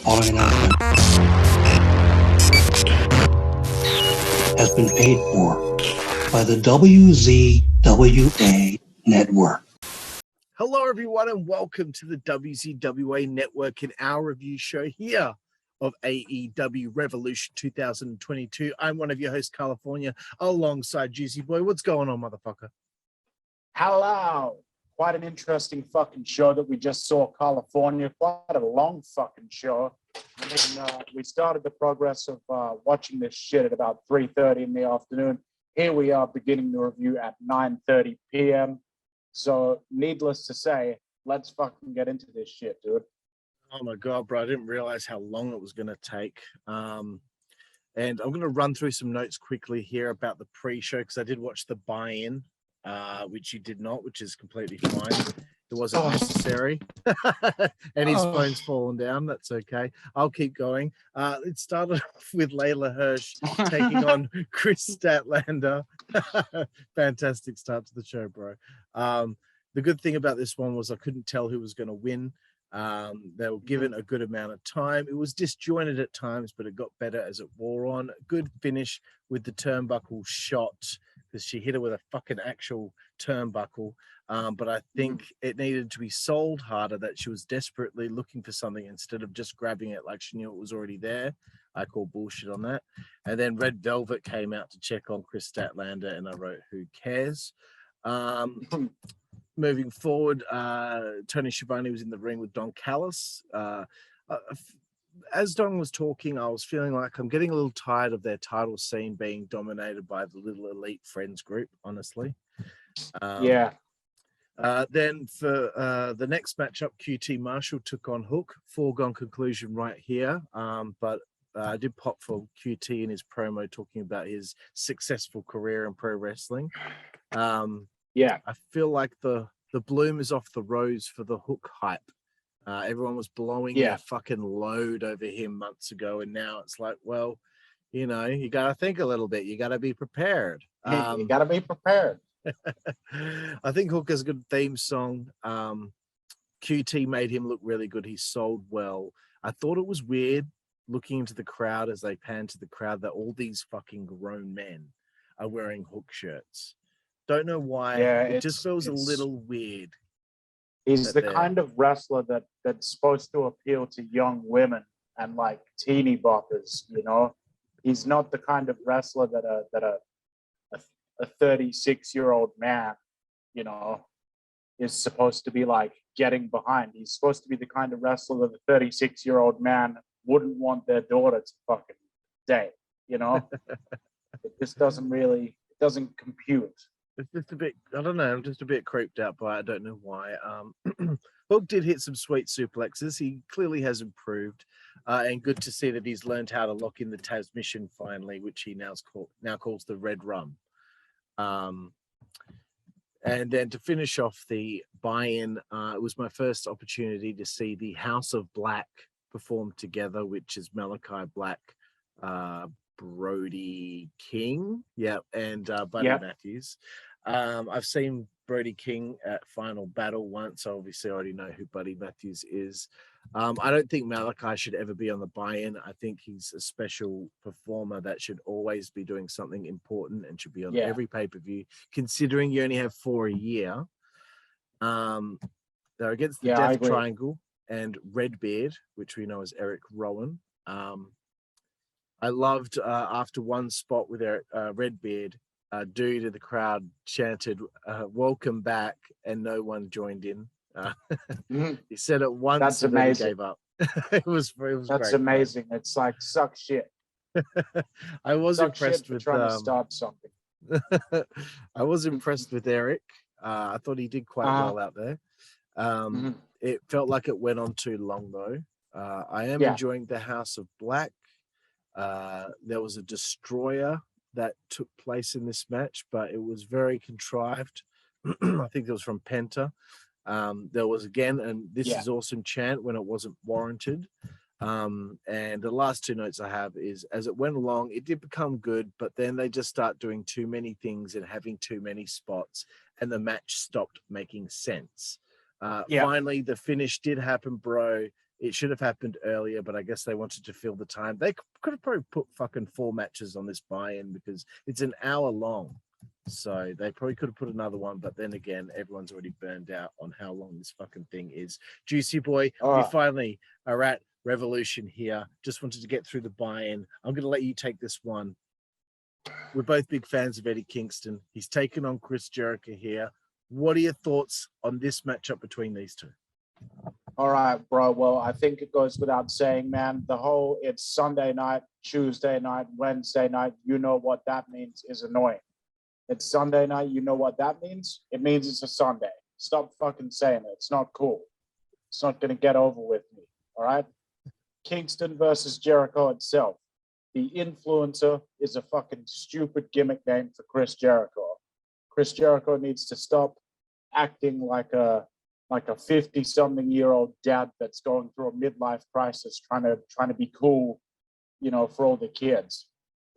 following announcement has been paid for by the WZWA Network. Hello, everyone, and welcome to the WZWA Network in our review show here of AEW Revolution 2022. I'm one of your hosts, Karlifornia, alongside Jooseyboy. What's going on, motherfucker? Hello. Quite an interesting fucking show that we just saw, Karlifornia. Quite a long fucking show. I mean, we started the progress of watching this shit at about 3:30 in the afternoon. Here we are beginning the review at 9:30 p.m. So, needless to say, let's fucking get into this shit, dude. Oh my God, bro. I didn't realize how long it was going to take. And I'm going to run through some notes quickly here about the pre-show because I did watch the buy-in, which you did not, which is completely fine. It wasn't necessary. And his phone's fallen down. That's okay. I'll keep going. It started off with Layla Hirsch taking on Chris Statlander. Fantastic start to the show, bro. The good thing about this one was I couldn't tell who was going to win. They were given a good amount of time. It was disjointed at times, but it got better as it wore on. Good finish with the turnbuckle shot because she hit her with a fucking actual turnbuckle. But I think it needed to be sold harder that she was desperately looking for something instead of just grabbing it like she knew it was already there. I call bullshit on that. And then Red Velvet came out to check on Chris Statlander, and I wrote, who cares? Moving forward, Tony Schiavone was in the ring with Don Callis. As Don was talking, I was feeling like I'm getting a little tired of their title scene being dominated by the Little Elite Friends group, honestly. Then for the next matchup, QT Marshall took on Hook. Foregone conclusion right here. But I did pop for QT in his promo talking about his successful career in pro wrestling. I feel like the bloom is off the rose for the Hook hype. Everyone was blowing a fucking load over him months ago, and now it's like, well, you know, you got to think a little bit. You got to be prepared. You got to be prepared. I think Hook has a good theme song. QT made him look really good. He sold well. I thought it was weird looking into the crowd as they panned to the crowd that all these fucking grown men are wearing Hook shirts. Don't know why. It just feels a little weird. He's the kind of wrestler that's supposed to appeal to young women and like teeny boppers, you know. He's not the kind of wrestler that a 36-year-old man, you know, is supposed to be like getting behind. He's supposed to be the kind of wrestler that a 36-year-old man wouldn't want their daughter to fucking date, you know. It just doesn't compute. It's just a bit, I don't know, I'm just a bit creeped out by it. I don't know why. Hook did hit some sweet suplexes. He clearly has improved. And good to see that he's learned how to lock in the Tasmission finally, which he now calls the Red Rum. And then to finish off the buy-in, it was my first opportunity to see the House of Black perform together, which is Malachi Black, Brody King, and Buddy Matthews. I've seen Brody King at Final Battle once. So obviously I already know who Buddy Matthews is. I don't think Malachi should ever be on the buy-in. I think he's a special performer that should always be doing something important and should be on every pay-per-view, considering you only have 4 a year. They're against the Death Triangle and Redbeard, which we know as Eric Rowan. I loved after one spot with Redbeard, dude in the crowd chanted, "Welcome back," and no one joined in. He said it once. That's and amazing. Then he gave up. It was That's great, amazing. Man. It's like suck shit. I was impressed with trying to start something. I was impressed with Eric. I thought he did quite well out there. It felt like it went on too long though. I am enjoying the House of Black. There was a destroyer that took place in this match, but it was very contrived. I think it was from Penta. There was again, and this is awesome chant when it wasn't warranted. And the last two notes I have is, as it went along, it did become good, but then they just start doing too many things and having too many spots, and the match stopped making sense. Finally, the finish did happen, bro. It should have happened earlier, but I guess they wanted to fill the time. They could have probably put fucking 4 matches on this buy-in because it's an hour long. So they probably could have put another one, but then again, everyone's already burned out on how long this fucking thing is. Jooseyboy, we finally are at Revolution here. Just wanted to get through the buy-in. I'm going to let you take this one. We're both big fans of Eddie Kingston. He's taken on Chris Jericho here. What are your thoughts on this matchup between these two? All right, bro. Well, I think it goes without saying, man. It's Sunday night, Tuesday night, Wednesday night. You know what that means is annoying. It's Sunday night. You know what that means? It means it's a Sunday. Stop fucking saying it. It's not cool. It's not going to get over with me. All right? Kingston versus Jericho itself. The Influencer is a fucking stupid gimmick name for Chris Jericho. Chris Jericho needs to stop acting like a 50-something-year-old dad that's going through a midlife crisis, trying to be cool, for all the kids.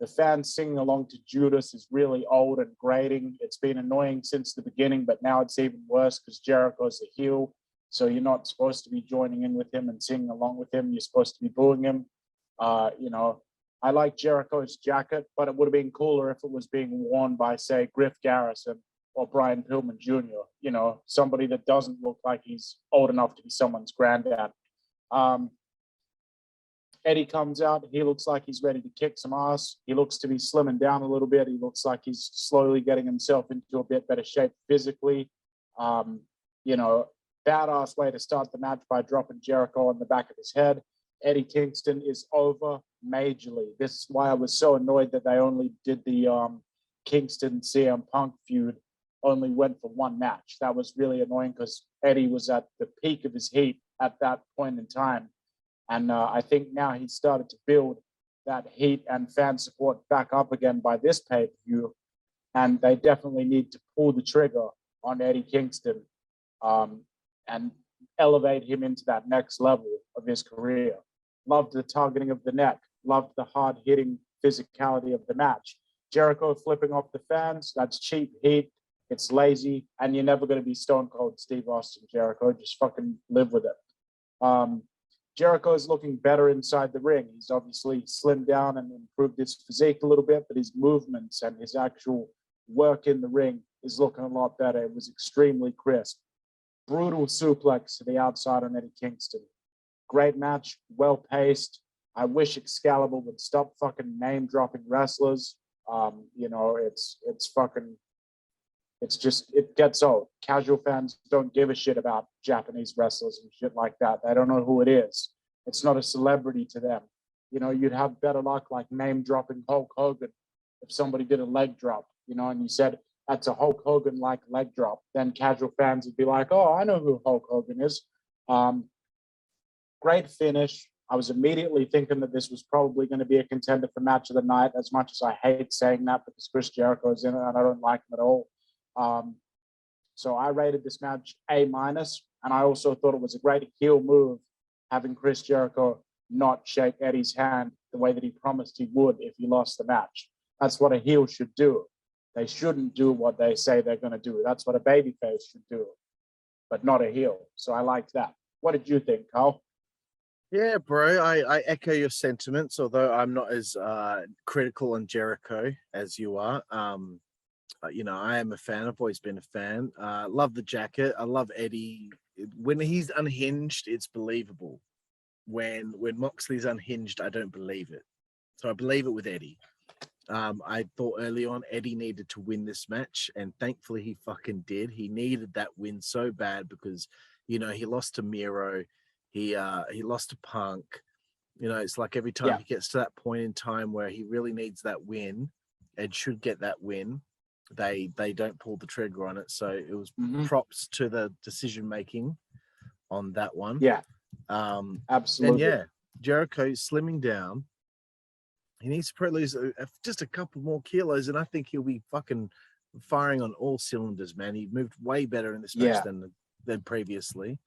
The fans singing along to Judas is really old and grating. It's been annoying since the beginning, but now it's even worse because Jericho's a heel. So you're not supposed to be joining in with him and singing along with him. You're supposed to be booing him. I like Jericho's jacket, but it would have been cooler if it was being worn by, say, Griff Garrison or Brian Pillman Jr., somebody that doesn't look like he's old enough to be someone's granddad. Eddie comes out. He looks like he's ready to kick some ass. He looks to be slimming down a little bit. He looks like he's slowly getting himself into a bit better shape physically. Badass way to start the match by dropping Jericho on the back of his head. Eddie Kingston is over majorly. This is why I was so annoyed that they only did the Kingston CM Punk feud, only went for one match. That was really annoying because Eddie was at the peak of his heat at that point in time. And I think now he's started to build that heat and fan support back up again by this pay-per-view. And they definitely need to pull the trigger on Eddie Kingston and elevate him into that next level of his career. Loved the targeting of the neck. Loved the hard-hitting physicality of the match. Jericho flipping off the fans, that's cheap heat. It's lazy, and you're never going to be Stone Cold Steve Austin, Jericho. Just fucking live with it. Jericho is looking better inside the ring. He's obviously slimmed down and improved his physique a little bit, but his movements and his actual work in the ring is looking a lot better. It was extremely crisp. Brutal suplex to the outside on Eddie Kingston. Great match, well-paced. I wish Excalibur would stop fucking name-dropping wrestlers. It gets old. Casual fans don't give a shit about Japanese wrestlers and shit like that. They don't know who it is. It's not a celebrity to them. You'd have better luck like name dropping Hulk Hogan if somebody did a leg drop, and you said that's a Hulk Hogan-like leg drop. Then casual fans would be like, oh, I know who Hulk Hogan is. Great finish. I was immediately thinking that this was probably going to be a contender for match of the night, as much as I hate saying that because Chris Jericho is in it and I don't like him at all. So I rated this match A-, and I also thought it was a great heel move having Chris Jericho not shake Eddie's hand the way that he promised he would if he lost the match. That's what a heel should do. They shouldn't do what they say they're going to do. That's what a babyface should do, but not a heel. So I liked that. What did you think, Carl? Yeah, bro, I echo your sentiments, although I'm not as critical on Jericho as you are. I am a fan. I've always been a fan. Love the jacket. I love Eddie. When he's unhinged, it's believable. When Moxley's unhinged, I don't believe it. So I believe it with Eddie. I thought early on Eddie needed to win this match, and thankfully he fucking did. He needed that win so bad because, he lost to Miro. He lost to Punk. It's like every time he gets to that point in time where he really needs that win and should get that win, they don't pull the trigger on it. So it was props to the decision making on that one. Yeah, absolutely. And Jericho's slimming down. He needs to probably lose just a couple more kilos, and I think he'll be fucking firing on all cylinders, man. He moved way better in this match than previously.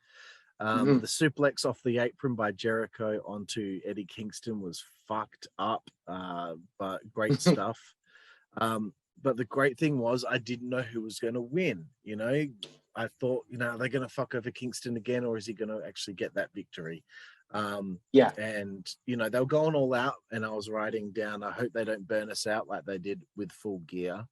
The suplex off the apron by Jericho onto Eddie Kingston was fucked up, but great stuff. But the great thing was I didn't know who was going to win. I thought, are they going to fuck over Kingston again, or is he going to actually get that victory? And, you know, they were going all out, and I was writing down, I hope they don't burn us out like they did with Full Gear.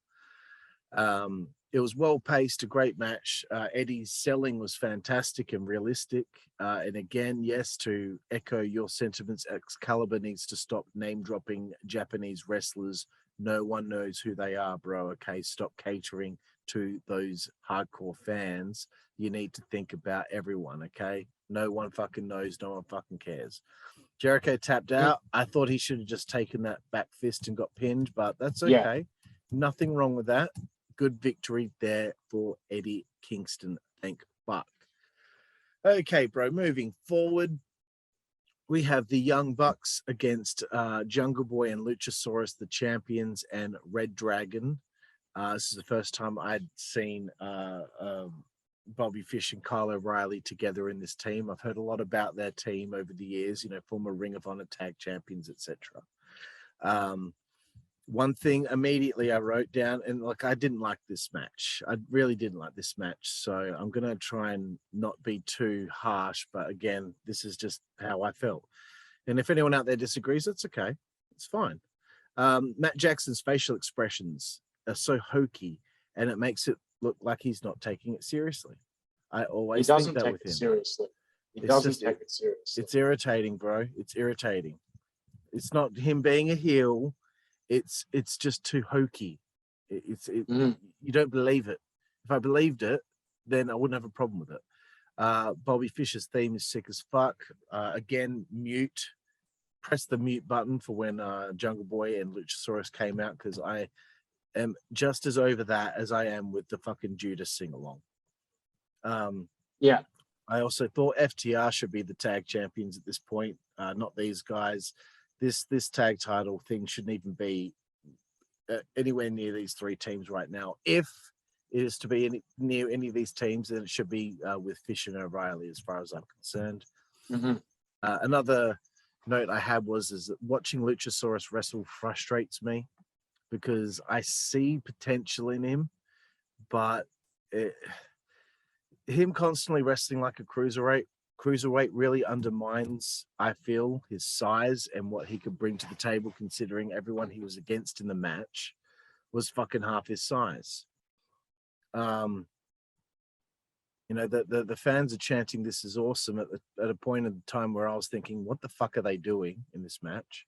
It was well-paced, a great match. Eddie's selling was fantastic and realistic. And again, yes, to echo your sentiments, Excalibur needs to stop name-dropping Japanese wrestlers. No one knows who they are, bro. Okay, stop catering to those hardcore fans. You need to think about everyone, okay? No one fucking knows. No one fucking cares. Jericho tapped out. I thought he should have just taken that back fist and got pinned, but that's okay. Nothing wrong with that. Good victory there for Eddie Kingston. Thank fuck. Okay, bro. Moving forward, we have the Young Bucks against Jungle Boy and Luchasaurus, the champions, and ReDragon. This is the first time I'd seen Bobby Fish and Kyle O'Reilly together in this team. I've heard a lot about their team over the years, you know, former Ring of Honor tag champions, etc. One thing immediately I wrote down, and like, I didn't like this match. I really didn't like this match. So I'm going to try and not be too harsh. But again, this is just how I felt. And if anyone out there disagrees, it's okay. It's fine. Matt Jackson's facial expressions are so hokey, and it makes it look like he's not taking it seriously. I always think that with him. Seriously. He doesn't take it seriously. It's irritating, bro. It's irritating. It's not him being a heel. It's just too hokey. You don't believe it. If I believed it, then I wouldn't have a problem with it. Bobby Fish's theme is sick as fuck. Again, mute. Press the mute button for when Jungle Boy and Luchasaurus came out, because I am just as over that as I am with the fucking Judas sing-along. I also thought FTR should be the tag champions at this point, not these guys. This tag title thing shouldn't even be anywhere near these three teams right now. If it is to be near any of these teams, then it should be with Fish and O'Reilly, as far as I'm concerned. Another note I had was that watching Luchasaurus wrestle frustrates me, because I see potential in him, but him constantly wrestling like a cruiserweight really undermines, I feel, his size and what he could bring to the table, considering everyone he was against in the match was fucking half his size. You know, the fans are chanting this is awesome at a point in time where I was thinking, what the fuck are they doing in this match?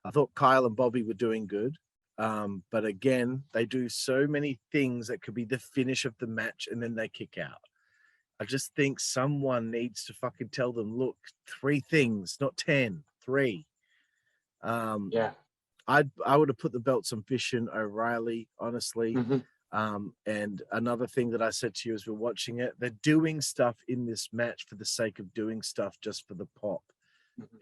I thought Kyle and Bobby were doing good. But again, they do so many things that could be the finish of the match, and then they kick out. I just think someone needs to fucking tell them, look, 3 things, not 10, 3. I would have put the belts on Fish and O'Reilly, honestly. And another thing that I said to you as we're watching it, they're doing stuff in this match for the sake of doing stuff, just for the pop.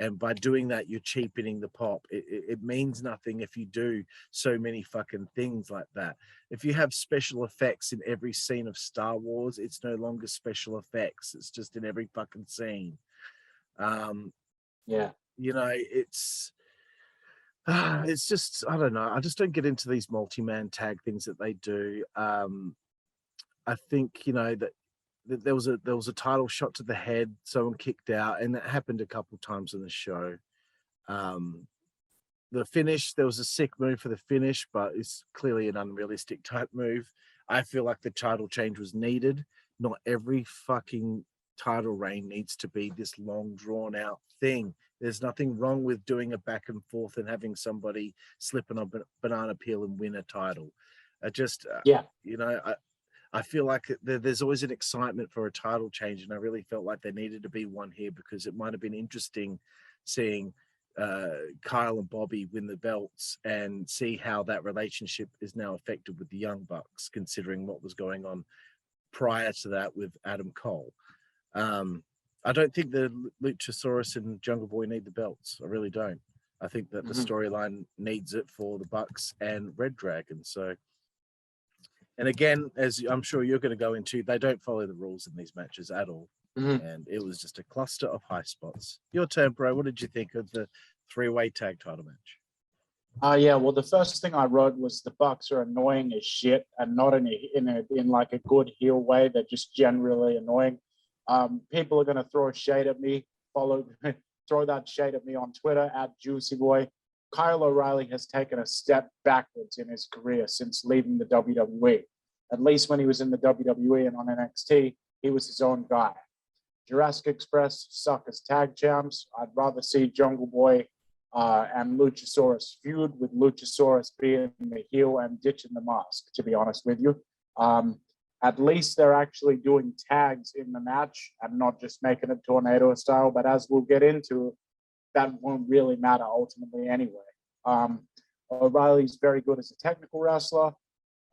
And by doing that, you're cheapening the pop. It means nothing if you do so many fucking things like that. If you have special effects in every scene of Star Wars, it's no longer special effects. It's just in every fucking scene. You know, it's just, I don't know. I just don't get into these multi-man tag things that they do. I think, you know, that there was a title shot to the head, someone kicked out, and that happened a couple of times on the show. The finish, there was a sick move for the finish, but it's clearly an unrealistic type move. I feel like the title change was needed. Not every fucking title reign needs to be this long drawn out thing. There's nothing wrong with doing a back and forth and having somebody slip on a banana peel and win a title. You know, I feel like there's always an excitement for a title change, and I really felt like there needed to be one here, because it might have been interesting seeing Kyle and Bobby win the belts and see how that relationship is now affected with the Young Bucks, considering what was going on prior to that with Adam Cole. I don't think the Luchasaurus and Jungle Boy need the belts. I really don't. I think that the storyline needs it for the Bucks and ReDragon. So, and again, as I'm sure you're going to go into, they don't follow the rules in these matches at all. And it was just a cluster of high spots. Your turn, bro. What did you think of the 3-way tag title match? Well, the first thing I wrote was the Bucks are annoying as shit, and not in like a good heel way. They're just generally annoying. People are going to throw shade at me, throw that shade at me on Twitter at Jooseyboy. Kyle O'Reilly has taken a step backwards in his career since leaving the WWE. At least when he was in the WWE and on NXT, he was his own guy. Jurassic Express suck as tag champs. I'd rather see Jungle Boy and Luchasaurus feud, with Luchasaurus being the heel and ditching the mask, to be honest with you. At least they're actually doing tags in the match and not just making it tornado style. But as we'll get into, that won't really matter ultimately anyway. O'Reilly's very good as a technical wrestler.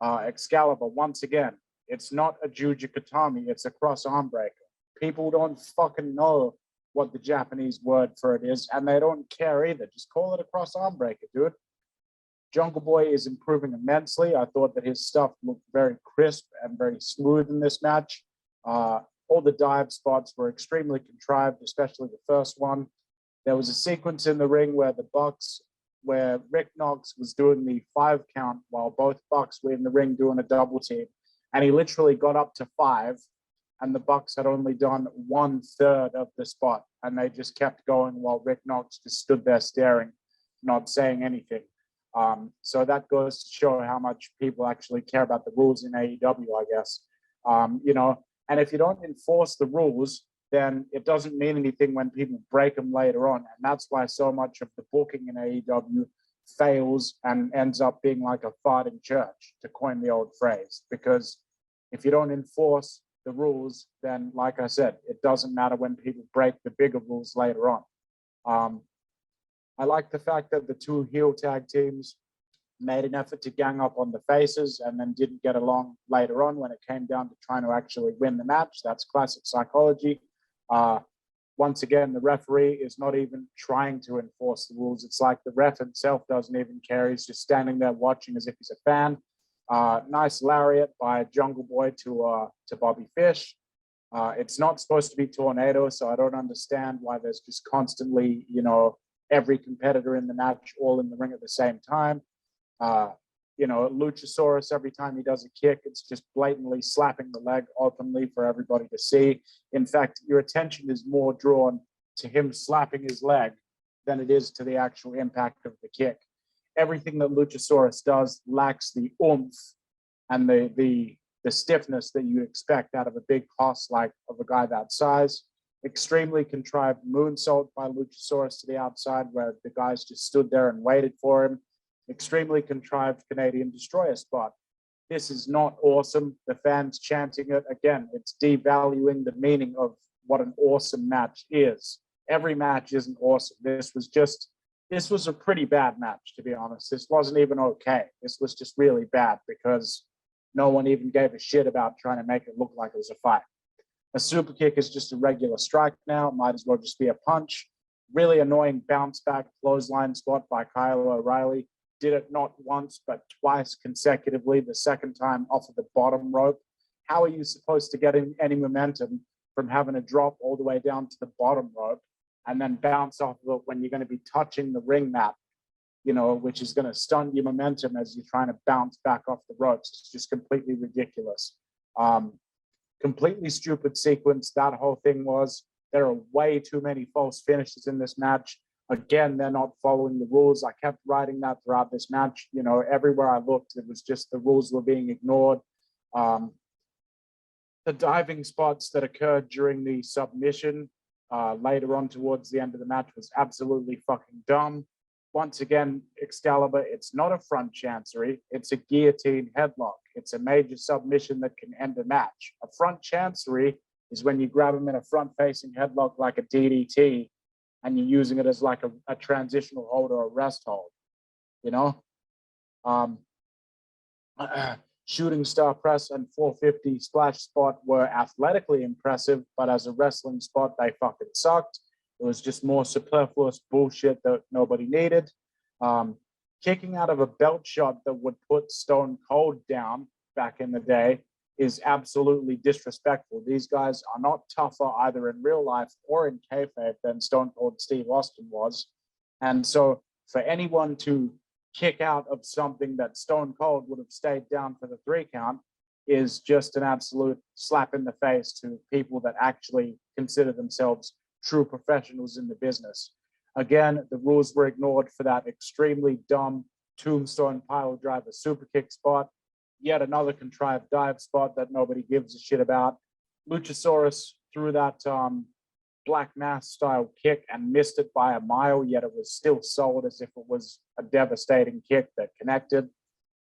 Excalibur, once again, it's not a Jujikatami, it's a cross arm breaker. People don't fucking know what the Japanese word for it is, and they don't care either. Just call it a cross arm breaker, dude. Jungle Boy is improving immensely. I thought that his stuff looked very crisp and very smooth in this match. All the dive spots were extremely contrived, especially the first one. There was a sequence in the ring where Rick Knox was doing the 5 count while both Bucks were in the ring doing a double team. And he literally got up to 5, and the Bucks had only done 1/3 of the spot. And they just kept going while Rick Knox just stood there staring, not saying anything. So that goes to show how much people actually care about the rules in AEW, I guess. And if you don't enforce the rules, then it doesn't mean anything when people break them later on. And that's why so much of the booking in AEW fails and ends up being like a farting church, to coin the old phrase. Because if you don't enforce the rules, then like I said, it doesn't matter when people break the bigger rules later on. I like the fact that the 2 heel tag teams made an effort to gang up on the faces and then didn't get along later on when it came down to trying to actually win the match. That's classic psychology. Once again, the referee is not even trying to enforce the rules. It's like the ref himself doesn't even care. He's just standing there watching as if he's a fan. Nice lariat by Jungle Boy to Bobby Fish. It's not supposed to be tornado, so I don't understand why there's just constantly, every competitor in the match all in the ring at the same time. Luchasaurus, every time he does a kick, it's just blatantly slapping the leg openly for everybody to see. In fact, your attention is more drawn to him slapping his leg than it is to the actual impact of the kick. Everything that Luchasaurus does lacks the oomph and the stiffness that you expect out of a big hoss like of a guy that size. Extremely contrived moonsault by Luchasaurus to the outside, where the guys just stood there and waited for him. Extremely contrived Canadian Destroyer spot. This is not awesome. The fans chanting it. Again, it's devaluing the meaning of what an awesome match is. Every match isn't awesome. This was a pretty bad match, to be honest. This wasn't even okay. This was just really bad because no one even gave a shit about trying to make it look like it was a fight. A super kick is just a regular strike now. It might as well just be a punch. Really annoying bounce back clothesline spot by Kyle O'Reilly. Did it not once, but twice consecutively, the second time off of the bottom rope. How are you supposed to get any momentum from having to drop all the way down to the bottom rope and then bounce off of it when you're going to be touching the ring mat, which is going to stunt your momentum as you're trying to bounce back off the ropes? It's just completely ridiculous. Completely stupid sequence that whole thing was. There are way too many false finishes in this match. Again, they're not following the rules. I kept writing that throughout this match. Everywhere I looked, it was just the rules were being ignored. The diving spots that occurred during the submission later on towards the end of the match was absolutely fucking dumb. Once again, Excalibur, it's not a front chancery. It's a guillotine headlock. It's a major submission that can end a match. A front chancery is when you grab him in a front-facing headlock like a DDT and you're using it as like a transitional hold or a rest hold, Shooting star press and 450 splash spot were athletically impressive, but as a wrestling spot, they fucking sucked. It was just more superfluous bullshit that nobody needed. Kicking out of a belt shot that would put Stone Cold down back in the day is absolutely disrespectful. These guys are not tougher either in real life or in kayfabe than Stone Cold Steve Austin was. And so for anyone to kick out of something that Stone Cold would have stayed down for the 3 count is just an absolute slap in the face to people that actually consider themselves true professionals in the business. Again, the rules were ignored for that extremely dumb tombstone pile driver super kick spot. Yet another contrived dive spot that nobody gives a shit about. Luchasaurus threw that Black Mass style kick and missed it by a mile, yet it was still sold as if it was a devastating kick that connected.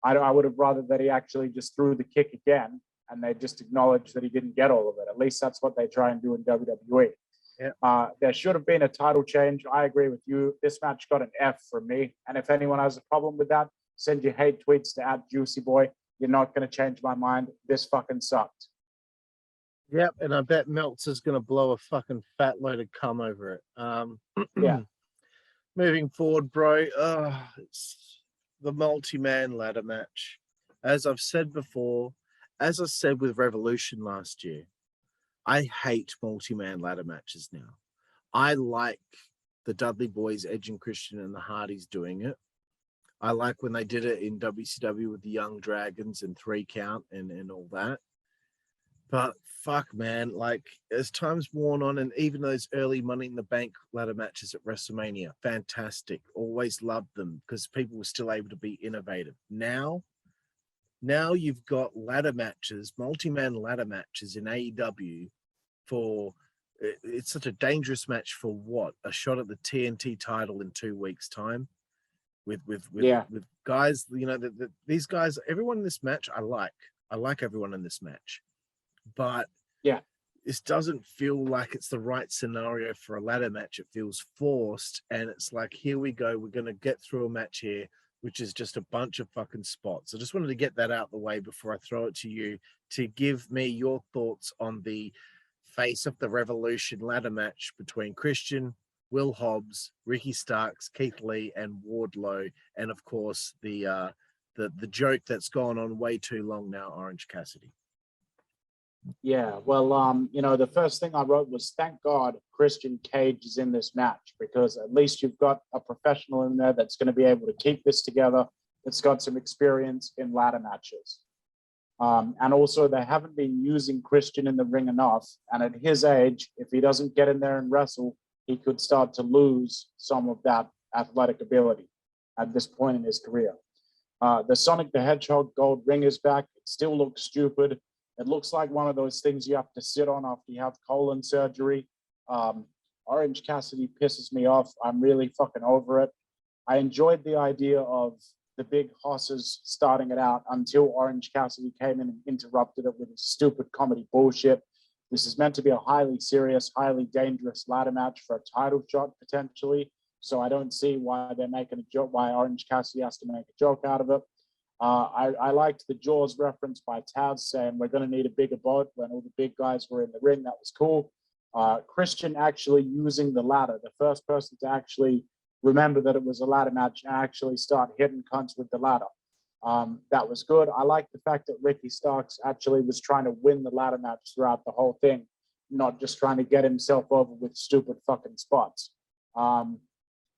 I would have rather that he actually just threw the kick again and they just acknowledged that he didn't get all of it. At least that's what they try and do in WWE. Yeah. There should have been a title change. I agree with you. This match got an F from me. And if anyone has a problem with that, send your hate tweets to @JuicyBoy. You're not going to change my mind. This fucking sucked. Yep, and I bet Meltzer's going to blow a fucking fat load of cum over it. Yeah. Moving forward, bro, it's the multi-man ladder match. As I've said before, as I said with Revolution last year, I hate multi-man ladder matches now. I like the Dudley Boys, Edge and Christian, and the Hardys doing it. I like when they did it in WCW with the Young Dragons and 3 Count and all that. But fuck, man, like as time's worn on, and even those early Money in the Bank ladder matches at WrestleMania, fantastic. Always loved them because people were still able to be innovative. Now you've got ladder matches, multi-man ladder matches in AEW for it's such a dangerous match for what? A shot at the TNT title in 2 weeks' time. With guys, you know, these guys, everyone in this match, I like everyone in this match, but this doesn't feel like it's the right scenario for a ladder match. It feels forced, and it's like, here we go, we're going to get through a match here, which is just a bunch of fucking spots. I just wanted to get that out the way before I throw it to you to give me your thoughts on the Face of the Revolution ladder match between Christian, Will Hobbs, Ricky Starks, Keith Lee, and Wardlow, and of course the joke that's gone on way too long now, Orange Cassidy. Yeah, well, you know, the first thing I wrote was, thank God Christian Cage is in this match, because at least you've got a professional in there that's going to be able to keep this together, that's got some experience in ladder matches. And also, they haven't been using Christian in the ring enough, and at his age, if he doesn't get in there and wrestle, he could start to lose some of that athletic ability at this point in his career. The Sonic the Hedgehog gold ring is back. It still looks stupid. It looks like one of those things you have to sit on after you have colon surgery. Orange Cassidy pisses me off. I'm really fucking over it. I enjoyed the idea of the big hosses starting it out until Orange Cassidy came in and interrupted it with his stupid comedy bullshit. This is meant to be a highly serious, highly dangerous ladder match for a title shot potentially. So I don't see why they're making a joke, why Orange Cassidy has to make a joke out of it. I liked the Jaws reference by Taz saying we're going to need a bigger boat when all the big guys were in the ring. That was cool. Christian actually using the ladder, the first person to actually remember that it was a ladder match and actually start hitting cunts with the ladder. That was good. I like the fact that Ricky Starks actually was trying to win the ladder match throughout the whole thing, not just trying to get himself over with stupid fucking spots.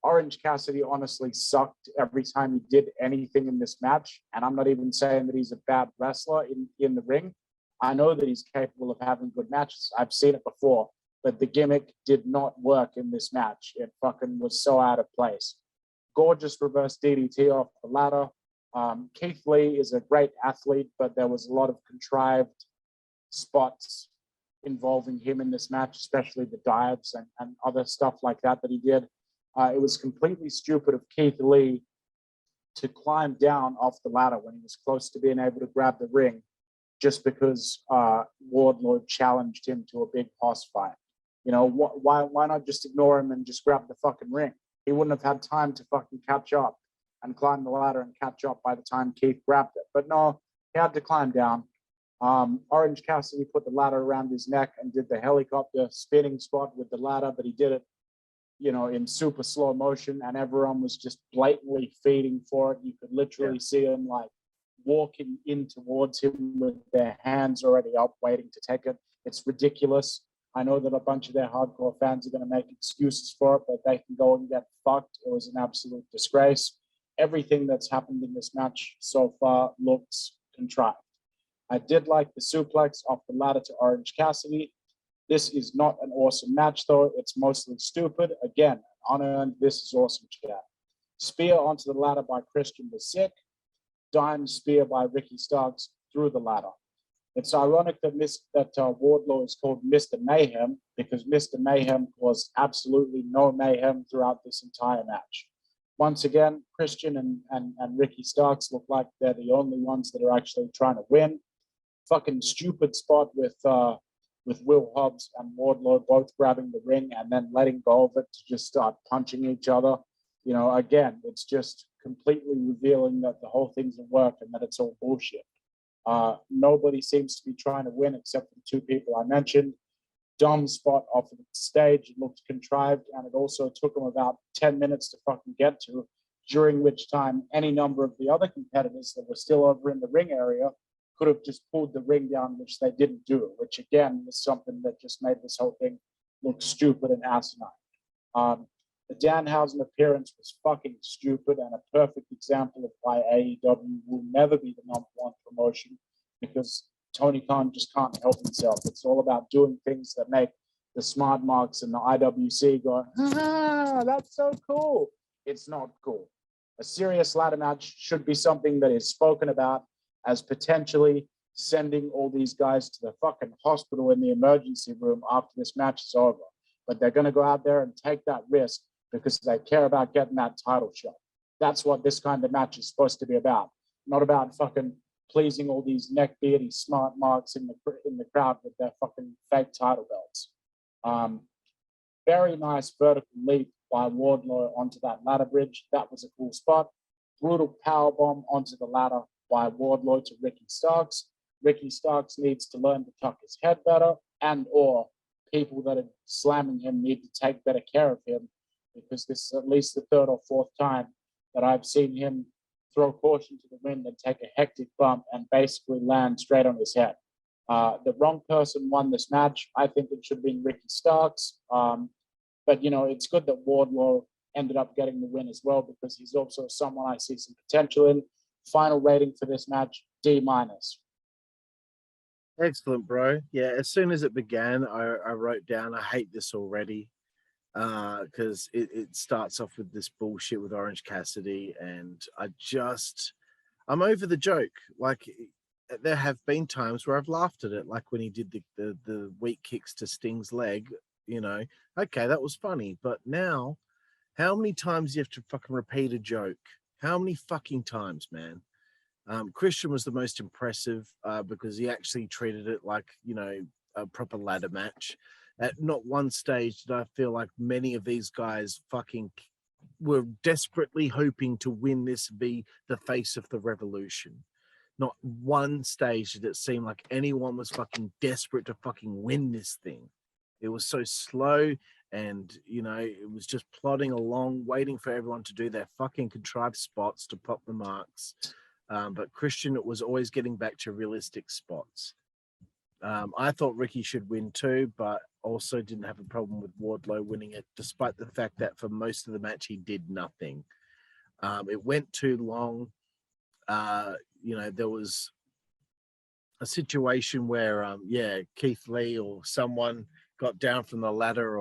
Orange Cassidy honestly sucked every time he did anything in this match. And I'm not even saying that he's a bad wrestler in the ring. I know that he's capable of having good matches. I've seen it before, but the gimmick did not work in this match. It fucking was so out of place. Gorgeous reverse DDT off the ladder. Keith Lee is a great athlete, but there was a lot of contrived spots involving him in this match, especially the dives and other stuff like that he did. It was completely stupid of Keith Lee to climb down off the ladder when he was close to being able to grab the ring, just because Wardlow challenged him to a big boss fight. You know, why not just ignore him and just grab the fucking ring? He wouldn't have had time to fucking catch up and climb the ladder and catch up by the time Keith grabbed it. But no, he had to climb down. Orange Cassidy put the ladder around his neck and did the helicopter spinning spot with the ladder, but he did it, you know, in super slow motion, and everyone was just blatantly feeding for it. You could literally see them like walking in towards him with their hands already up, waiting to take it. It's ridiculous. I know that a bunch of their hardcore fans are going to make excuses for it, but they can go and get fucked. It was an absolute disgrace. Everything that's happened in this match so far looks contrived. I did like the suplex off the ladder to Orange Cassidy. This is not an awesome match, though. It's mostly stupid. Again, unearned. This is awesome, chat. Spear onto the ladder by Christian was sick. Dime spear by Ricky Starks through the ladder. It's ironic that Wardlow is called Mr. Mayhem because Mr. Mayhem caused absolutely no mayhem throughout this entire match. Once again, Christian and Ricky Starks look like they're the only ones that are actually trying to win. Fucking stupid spot with Will Hobbs and Wardlow both grabbing the ring and then letting go of it to just start punching each other. You know, again, it's just completely revealing that the whole thing's a work and that it's all bullshit. Nobody seems to be trying to win except for the two people I mentioned. Dumb spot off of the stage. It looked contrived, and it also took them about 10 minutes to fucking get to, during which time any number of the other competitors that were still over in the ring area could have just pulled the ring down, which they didn't do, which again was something that just made this whole thing look stupid and asinine. The Danhausen appearance was fucking stupid and a perfect example of why AEW will never be the number one promotion, because Tony Khan just can't help himself. It's all about doing things that make the smart marks and the IWC go, that's so cool. It's not cool. A serious ladder match should be something that is spoken about as potentially sending all these guys to the fucking hospital in the emergency room after this match is over. But they're going to go out there and take that risk because they care about getting that title shot. That's what this kind of match is supposed to be about. Not about fucking pleasing all these neckbeardy smart marks in the crowd with their fucking fake title belts. Very nice vertical leap by Wardlow onto that ladder bridge. That was a cool spot. Brutal powerbomb onto the ladder by Wardlow to Ricky Starks. Ricky Starks needs to learn to tuck his head better, and or people that are slamming him need to take better care of him, because this is at least the third or fourth time that I've seen him throw caution to the wind and take a hectic bump and basically land straight on his head. The wrong person won this match. I think it should have been Ricky Starks. But, you know, it's good that Wardlow ended up getting the win as well, because he's also someone I see some potential in. Final rating for this match, D-. Excellent, bro. Yeah, as soon as it began, I wrote down, I hate this already, because it starts off with this bullshit with Orange Cassidy, and I'm over the joke. Like, there have been times where I've laughed at it, like when he did the weak kicks to Sting's leg, you know, okay, that was funny. But now, how many times do you have to fucking repeat a joke? How many fucking times, man? Christian was the most impressive because he actually treated it like, you know, a proper ladder match. At not one stage did I feel like many of these guys fucking were desperately hoping to win this, be the face of the Revolution. Not one stage did it seem like anyone was fucking desperate to fucking win this thing. It was so slow, and, you know, it was just plodding along, waiting for everyone to do their fucking contrived spots to pop the marks. But Christian was always getting back to realistic spots. I thought Ricky should win too, but also didn't have a problem with Wardlow winning it, despite the fact that for most of the match he did nothing. It went too long. You know, there was a situation where, Keith Lee or someone got down from the ladder,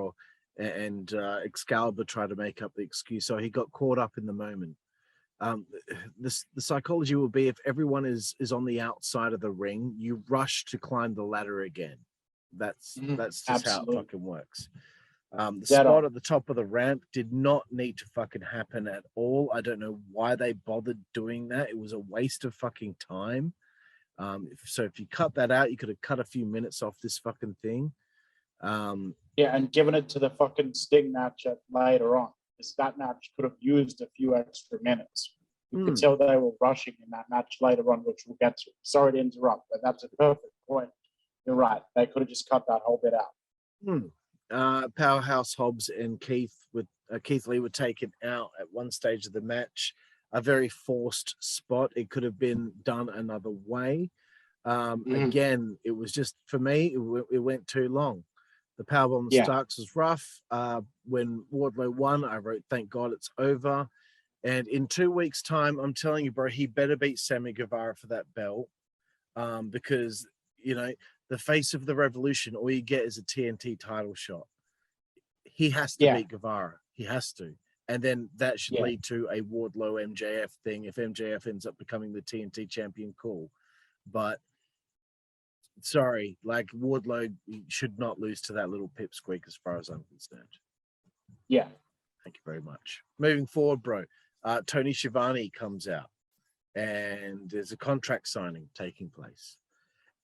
and Excalibur tried to make up the excuse, so he got caught up in the moment. The psychology will be, if everyone is on the outside of the ring, you rush to climb the ladder again. That's just Absolutely how it fucking works. The spot at the top of the ramp did not need to fucking happen at all. I don't know why they bothered doing that. It was a waste of fucking time. So if you cut that out, you could have cut a few minutes off this fucking thing. And given it to the fucking Sting match later on, because that match could have used a few extra minutes. You could tell they were rushing in that match later on, which we'll get to. Sorry to interrupt, but that's a perfect point. You're right. They could have just cut that whole bit out. Powerhouse Hobbs and Keith Lee were taken out at one stage of the match. A very forced spot. It could have been done another way. Again, it was just, for me, it went too long. The powerbomb Starks was rough. When Wardlow won, I wrote, thank God it's over. And in 2 weeks' time, I'm telling you, bro, he better beat Sammy Guevara for that belt. Because, you know, the face of the Revolution, all you get is a TNT title shot. He has to beat Guevara. He has to. And then that should lead to a Wardlow MJF thing. If MJF ends up becoming the TNT champion, cool. But sorry, like Wardlow should not lose to that little pipsqueak as far as I'm concerned. Yeah. Thank you very much. Moving forward, bro. Tony Schiavone comes out and there's a contract signing taking place.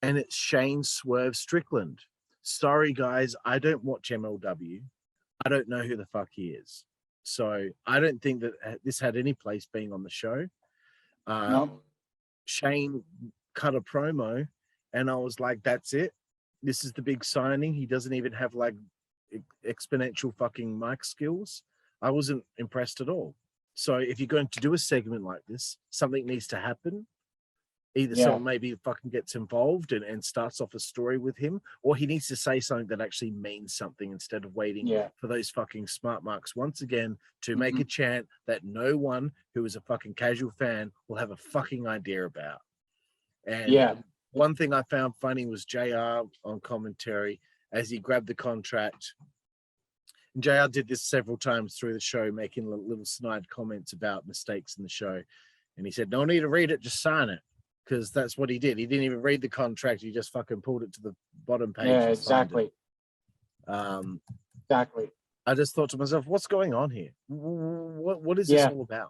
And it's Shane Swerve Strickland. Sorry, guys, I don't watch MLW. I don't know who the fuck he is. So I don't think that this had any place being on the show. No. Shane cut a promo and I was like, that's it. This is the big signing. He doesn't even have like exponential fucking mic skills. I wasn't impressed at all. So if you're going to do a segment like this, something needs to happen. Either someone maybe fucking gets involved and starts off a story with him, or he needs to say something that actually means something instead of waiting for those fucking smart marks once again to make a chant that no one who is a fucking casual fan will have a fucking idea about. And one thing I found funny was JR on commentary as he grabbed the contract. And JR did this several times through the show, making little snide comments about mistakes in the show. And he said, no need to read it, just sign it. Because that's what he did. He didn't even read the contract. He just fucking pulled it to the bottom page. Yeah, exactly. Exactly. I just thought to myself, what's going on here? What is this all about?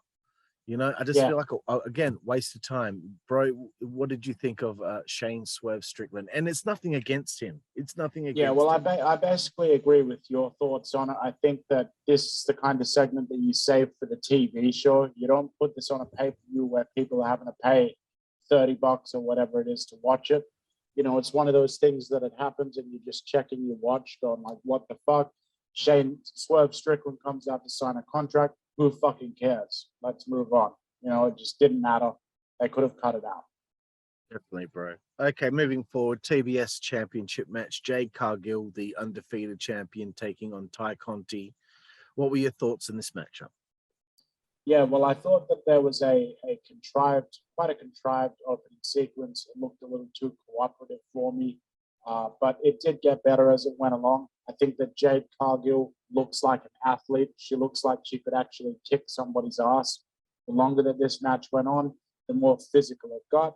You know, I just feel like, again, waste of time. Bro, what did you think of Shane Swerve Strickland? And it's nothing against him. It's nothing against him. I basically agree with your thoughts on it. I think that this is the kind of segment that you save for the TV show. You don't put this on a pay-per-view where people are having to pay $30 or whatever it is to watch it. You know, it's one of those things that it happens and you're just checking your watch going like, what the fuck? Shane Swerve Strickland comes out to sign a contract. Who fucking cares? Let's move on. You know, it just didn't matter. They could have cut it out. Definitely, bro. Okay, moving forward, TBS Championship match. Jade Cargill, the undefeated champion, taking on Ty Conti. What were your thoughts in this matchup? Yeah, well, I thought that there was quite a contrived opening sequence. It looked a little too cooperative for me, but it did get better as it went along. I think that Jade Cargill looks like an athlete. She looks like she could actually kick somebody's ass. The longer that this match went on, the more physical it got.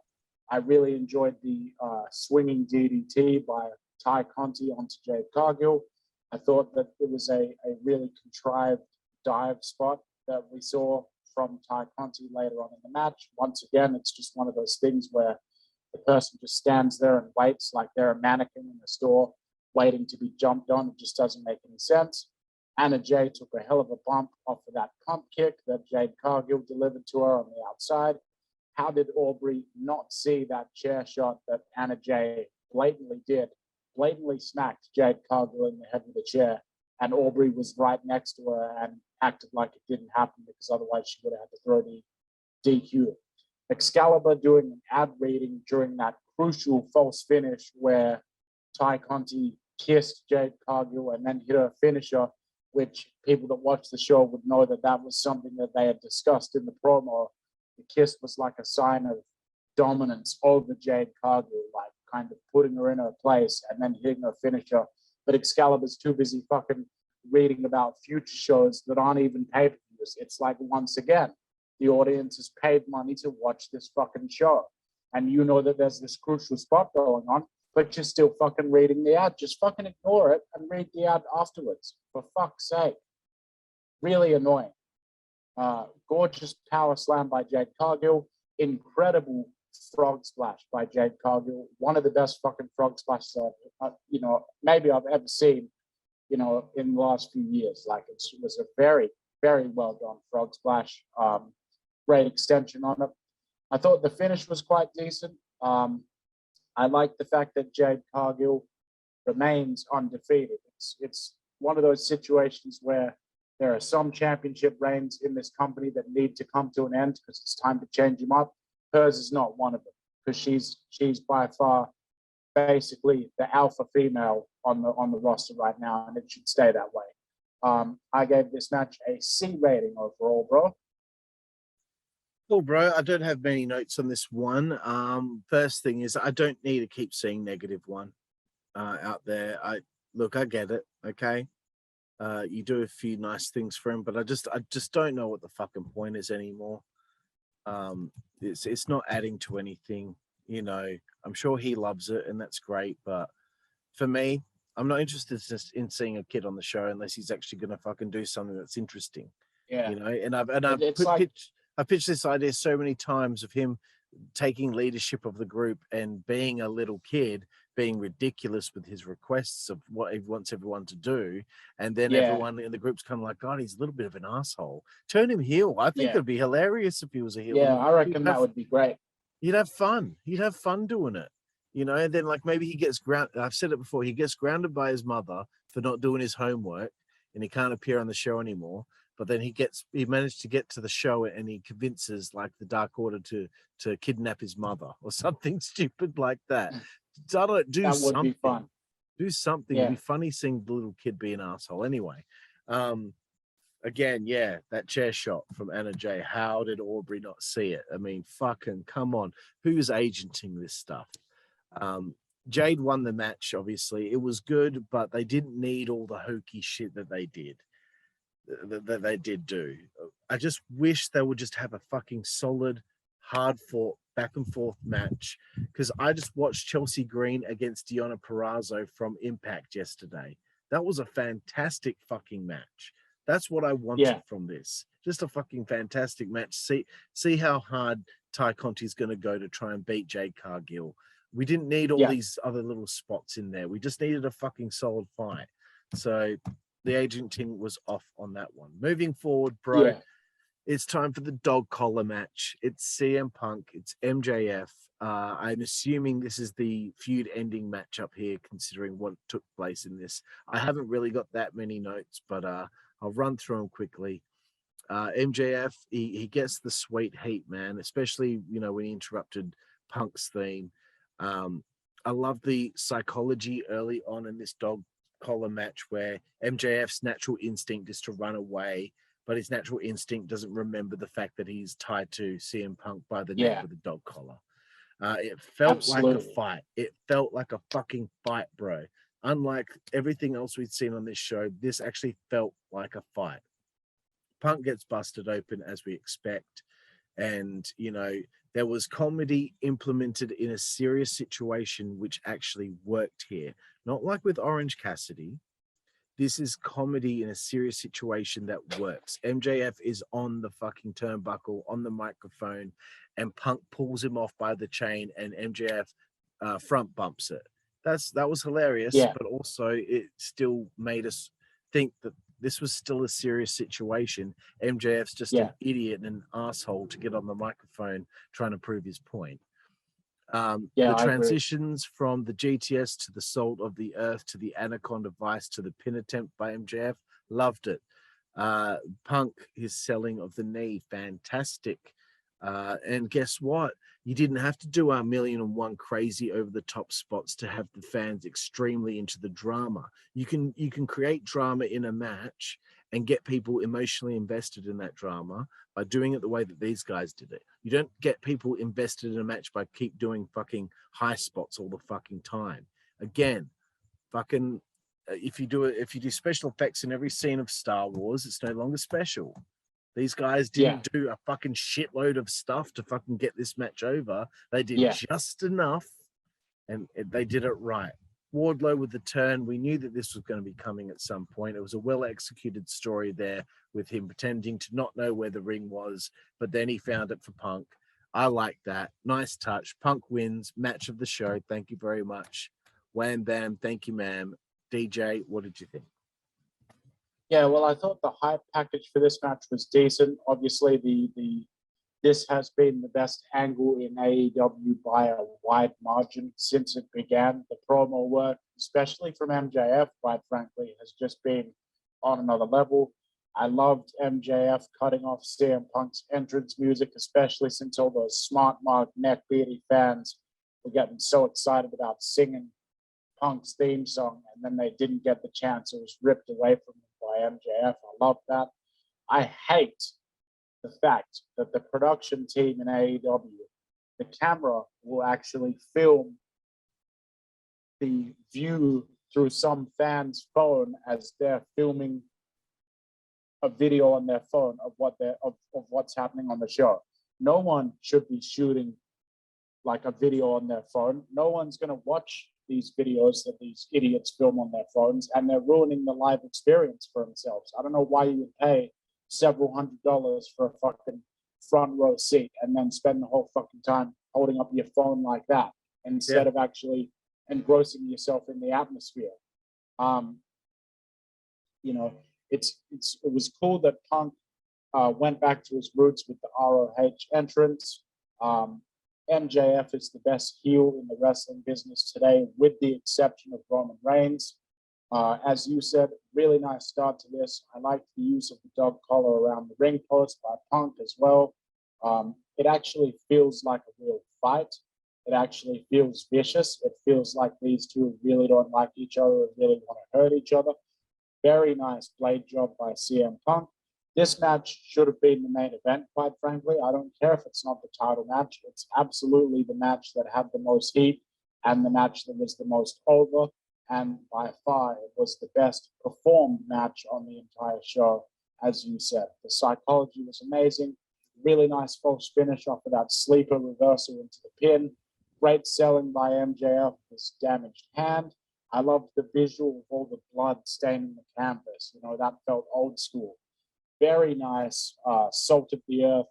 I really enjoyed the swinging DDT by Ty Conti onto Jade Cargill. I thought that it was a really contrived dive spot that we saw from Ty Conti later on in the match. Once again, it's just one of those things where the person just stands there and waits like they're a mannequin in the store waiting to be jumped on. It just doesn't make any sense. Anna Jay took a hell of a bump off of that pump kick that Jade Cargill delivered to her on the outside. How did Aubrey not see that chair shot that Anna Jay blatantly did? Blatantly smacked Jade Cargill in the head with a chair, and Aubrey was right next to her and acted like it didn't happen because otherwise she would have had to throw the DQ. Excalibur doing an ad reading during that crucial false finish where Ty Conti kissed Jade Cargill and then hit her finisher, which people that watch the show would know that that was something that they had discussed in the promo. The kiss was like a sign of dominance over Jade Cargill, like kind of putting her in her place and then hitting her finisher. But Excalibur's too busy fucking reading about future shows that aren't even pay-per-views. It's like, once again, the audience has paid money to watch this fucking show. And you know that there's this crucial spot going on, but you're still fucking reading the ad. Just fucking ignore it and read the ad afterwards. For fuck's sake. Really annoying. Gorgeous power slam by Jade Cargill. Incredible frog splash by Jade Cargill. One of the best fucking frog splashes maybe I've ever seen, in the last few years. Like, it was a very, very well done frog splash. Great extension on it. I thought the finish was quite decent. I like the fact that Jade Cargill remains undefeated. It's one of those situations where there are some championship reigns in this company that need to come to an end because it's time to change them up. Hers is not one of them because she's by far basically the alpha female on the roster right now, and it should stay that way. I gave this match a C rating overall, bro. Cool, bro. I don't have many notes on this one. First thing is I don't need to keep seeing -1. out there. I get it. Okay, you do a few nice things for him, but I just don't know what the fucking point is anymore. It's not adding to anything. You know, I'm sure he loves it, and that's great. But for me, I'm not interested in seeing a kid on the show unless he's actually going to fucking do something that's interesting. Yeah, you know, and I've pitched this idea so many times of him taking leadership of the group and being a little kid, being ridiculous with his requests of what he wants everyone to do, and then everyone in the group's kind of like, God, he's a little bit of an asshole. Turn him heel. I think it'd be hilarious if he was a heel. Yeah, I reckon that would be great. You'd have fun. You'd have fun doing it. You know, and then like maybe he gets grounded. I've said it before. He gets grounded by his mother for not doing his homework, and he can't appear on the show anymore. But then he managed to get to the show, and he convinces like the Dark Order to kidnap his mother or something stupid like that. Do that something. Would be fun. Do something. It'd be funny seeing the little kid be an asshole. Anyway, again, that chair shot from Anna J. How did Aubrey not see it? I mean, fucking come on. Who's agenting this stuff? Jade won the match, obviously. It was good, but they didn't need all the hokey shit that they did. That they did do. I just wish they would just have a fucking solid, hard fought, back and forth match. Because I just watched Chelsea Green against Deonna Purrazzo from Impact yesterday. That was a fantastic fucking match. That's what I wanted from this. Just a fucking fantastic match. See how hard Ty Conti's going to go to try and beat Jade Cargill. We didn't need all these other little spots in there. We just needed a fucking solid fight. So the agenting was off on that one. Moving forward, bro, it's time for the dog collar match. It's CM Punk. It's MJF. I'm assuming this is the feud-ending matchup here, considering what took place in this. I haven't really got that many notes, but I'll run through them quickly. MJF, he gets the sweet heat, man, especially, you know, when he interrupted Punk's theme. I love the psychology early on in this dog collar match where MJF's natural instinct is to run away, but his natural instinct doesn't remember the fact that he's tied to CM Punk by the neck with a dog collar. It felt like a fight. It felt like a fucking fight, bro. Unlike everything else we'd seen on this show, this actually felt like a fight. Punk gets busted open as we expect. And, you know, there was comedy implemented in a serious situation, which actually worked here. Not like with Orange Cassidy. This is comedy in a serious situation that works. MJF is on the fucking turnbuckle, on the microphone, and Punk pulls him off by the chain, and MJF front bumps it. That was hilarious, but also it still made us think that this was still a serious situation. MJF's just an idiot and an asshole to get on the microphone trying to prove his point. The transitions from the GTS to the Salt of the Earth to the Anaconda Vice to the pin attempt by MJF, loved it. Punk, his selling of the knee, fantastic. And guess what? You didn't have to do our 1,000,001 crazy over the top spots to have the fans extremely into the drama. You can create drama in a match and get people emotionally invested in that drama by doing it the way that these guys did it. You don't get people invested in a match by keep doing fucking high spots all the fucking time. Again, fucking if you do special effects in every scene of Star Wars, it's no longer special. These guys didn't do a fucking shitload of stuff to fucking get this match over. They did just enough, and they did it right. Wardlow with the turn. We knew that this was going to be coming at some point. It was a well-executed story there with him pretending to not know where the ring was, but then he found it for Punk. I like that. Nice touch. Punk wins. Match of the show. Thank you very much. Wham Bam. Thank you, ma'am. DJ, what did you think? Yeah, well, I thought the hype package for this match was decent. Obviously, this has been the best angle in AEW by a wide margin since it began. The promo work, especially from MJF, quite frankly, has just been on another level. I loved MJF cutting off CM Punk's entrance music, especially since all those smart mark neckbeardy fans were getting so excited about singing Punk's theme song, and then they didn't get the chance. It was ripped away from them by MJF. I love that. I hate the fact that the production team in AEW, the camera will actually film the view through some fan's phone as they're filming a video on their phone of what's happening on the show. No one should be shooting like a video on their phone. No one's going to watch these videos that these idiots film on their phones, and they're ruining the live experience for themselves. I don't know why you would pay several $100s for a fucking front row seat and then spend the whole fucking time holding up your phone like that instead of actually engrossing yourself in the atmosphere. You know, it was cool that Punk went back to his roots with the ROH entrance. MJF is the best heel in the wrestling business today, with the exception of Roman Reigns. As you said, really nice start to this. I liked the use of the dog collar around the ring post by Punk as well. It actually feels like a real fight. It actually feels vicious. It feels like these two really don't like each other and really want to hurt each other. Very nice blade job by CM Punk. This match should have been the main event, quite frankly. I don't care if it's not the title match. It's absolutely the match that had the most heat and the match that was the most over. And by far, it was the best performed match on the entire show, as you said. The psychology was amazing. Really nice false finish off of that sleeper reversal into the pin. Great selling by MJF, his damaged hand. I loved the visual of all the blood staining the canvas. You know, that felt old school. Very nice, salt of the earth,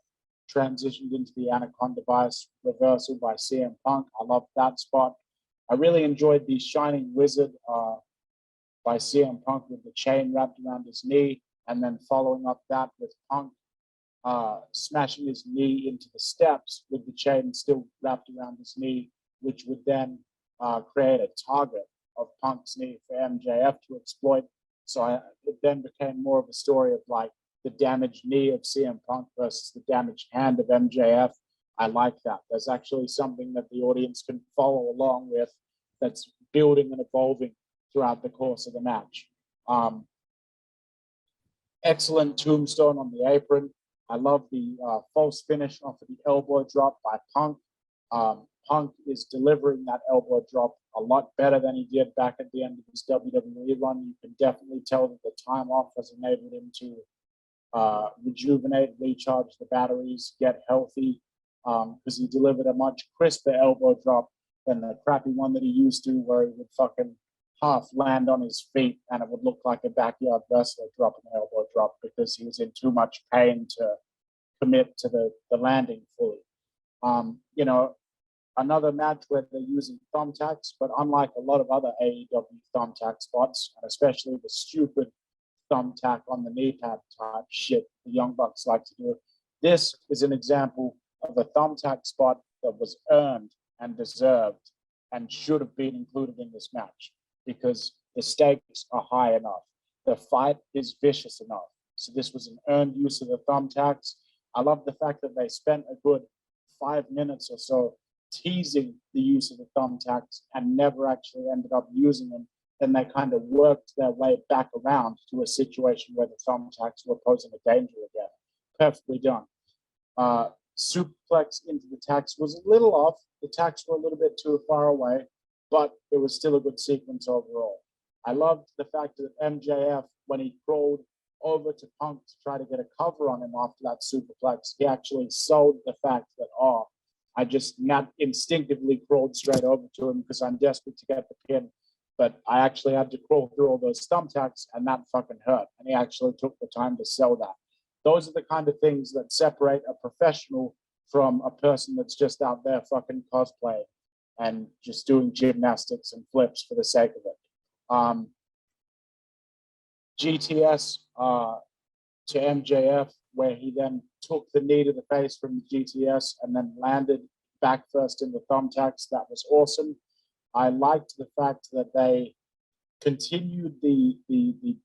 transitioned into the Anaconda Vice reversal by CM Punk. I loved that spot. I really enjoyed the Shining Wizard by CM Punk with the chain wrapped around his knee, and then following up that with Punk smashing his knee into the steps with the chain still wrapped around his knee, which would then create a target of Punk's knee for MJF to exploit. So it then became more of a story of like the damaged knee of CM Punk versus the damaged hand of MJF. I like that. There's actually something that the audience can follow along with that's building and evolving throughout the course of the match. Excellent tombstone on the apron. I love the false finish off of the elbow drop by Punk. Punk is delivering that elbow drop a lot better than he did back at the end of his WWE run. You can definitely tell that the time off has enabled him to rejuvenate, recharge the batteries, get healthy, because he delivered a much crisper elbow drop than the crappy one that he used to, where he would fucking half land on his feet and it would look like a backyard wrestler dropping an elbow drop because he was in too much pain to commit to the landing fully. You know, another match where they're using thumbtacks, but unlike a lot of other AEW thumbtack spots, and especially the stupid thumbtack on the knee pad type shit the Young Bucks like to do, this is an example of a thumbtack spot that was earned and deserved and should have been included in this match because the stakes are high enough. The fight is vicious enough. So this was an earned use of the thumbtacks. I love the fact that they spent a good 5 minutes or so teasing the use of the thumbtacks and never actually ended up using them. Then they kind of worked their way back around to a situation where the thumbtacks were posing a danger again. Perfectly done. Suplex into the tacks was a little off. The tacks were a little bit too far away, but it was still a good sequence overall. I loved the fact that MJF, when he crawled over to Punk to try to get a cover on him after that superplex, he actually sold the fact that, I just not instinctively crawled straight over to him because I'm desperate to get the pin, but I actually had to crawl through all those thumbtacks and that fucking hurt. And he actually took the time to sell that. Those are the kind of things that separate a professional from a person that's just out there fucking cosplaying and just doing gymnastics and flips for the sake of it. GTS to MJF, where he then took the knee to the face from the GTS and then landed back first in the thumbtacks. That was awesome. I liked the fact that they continued the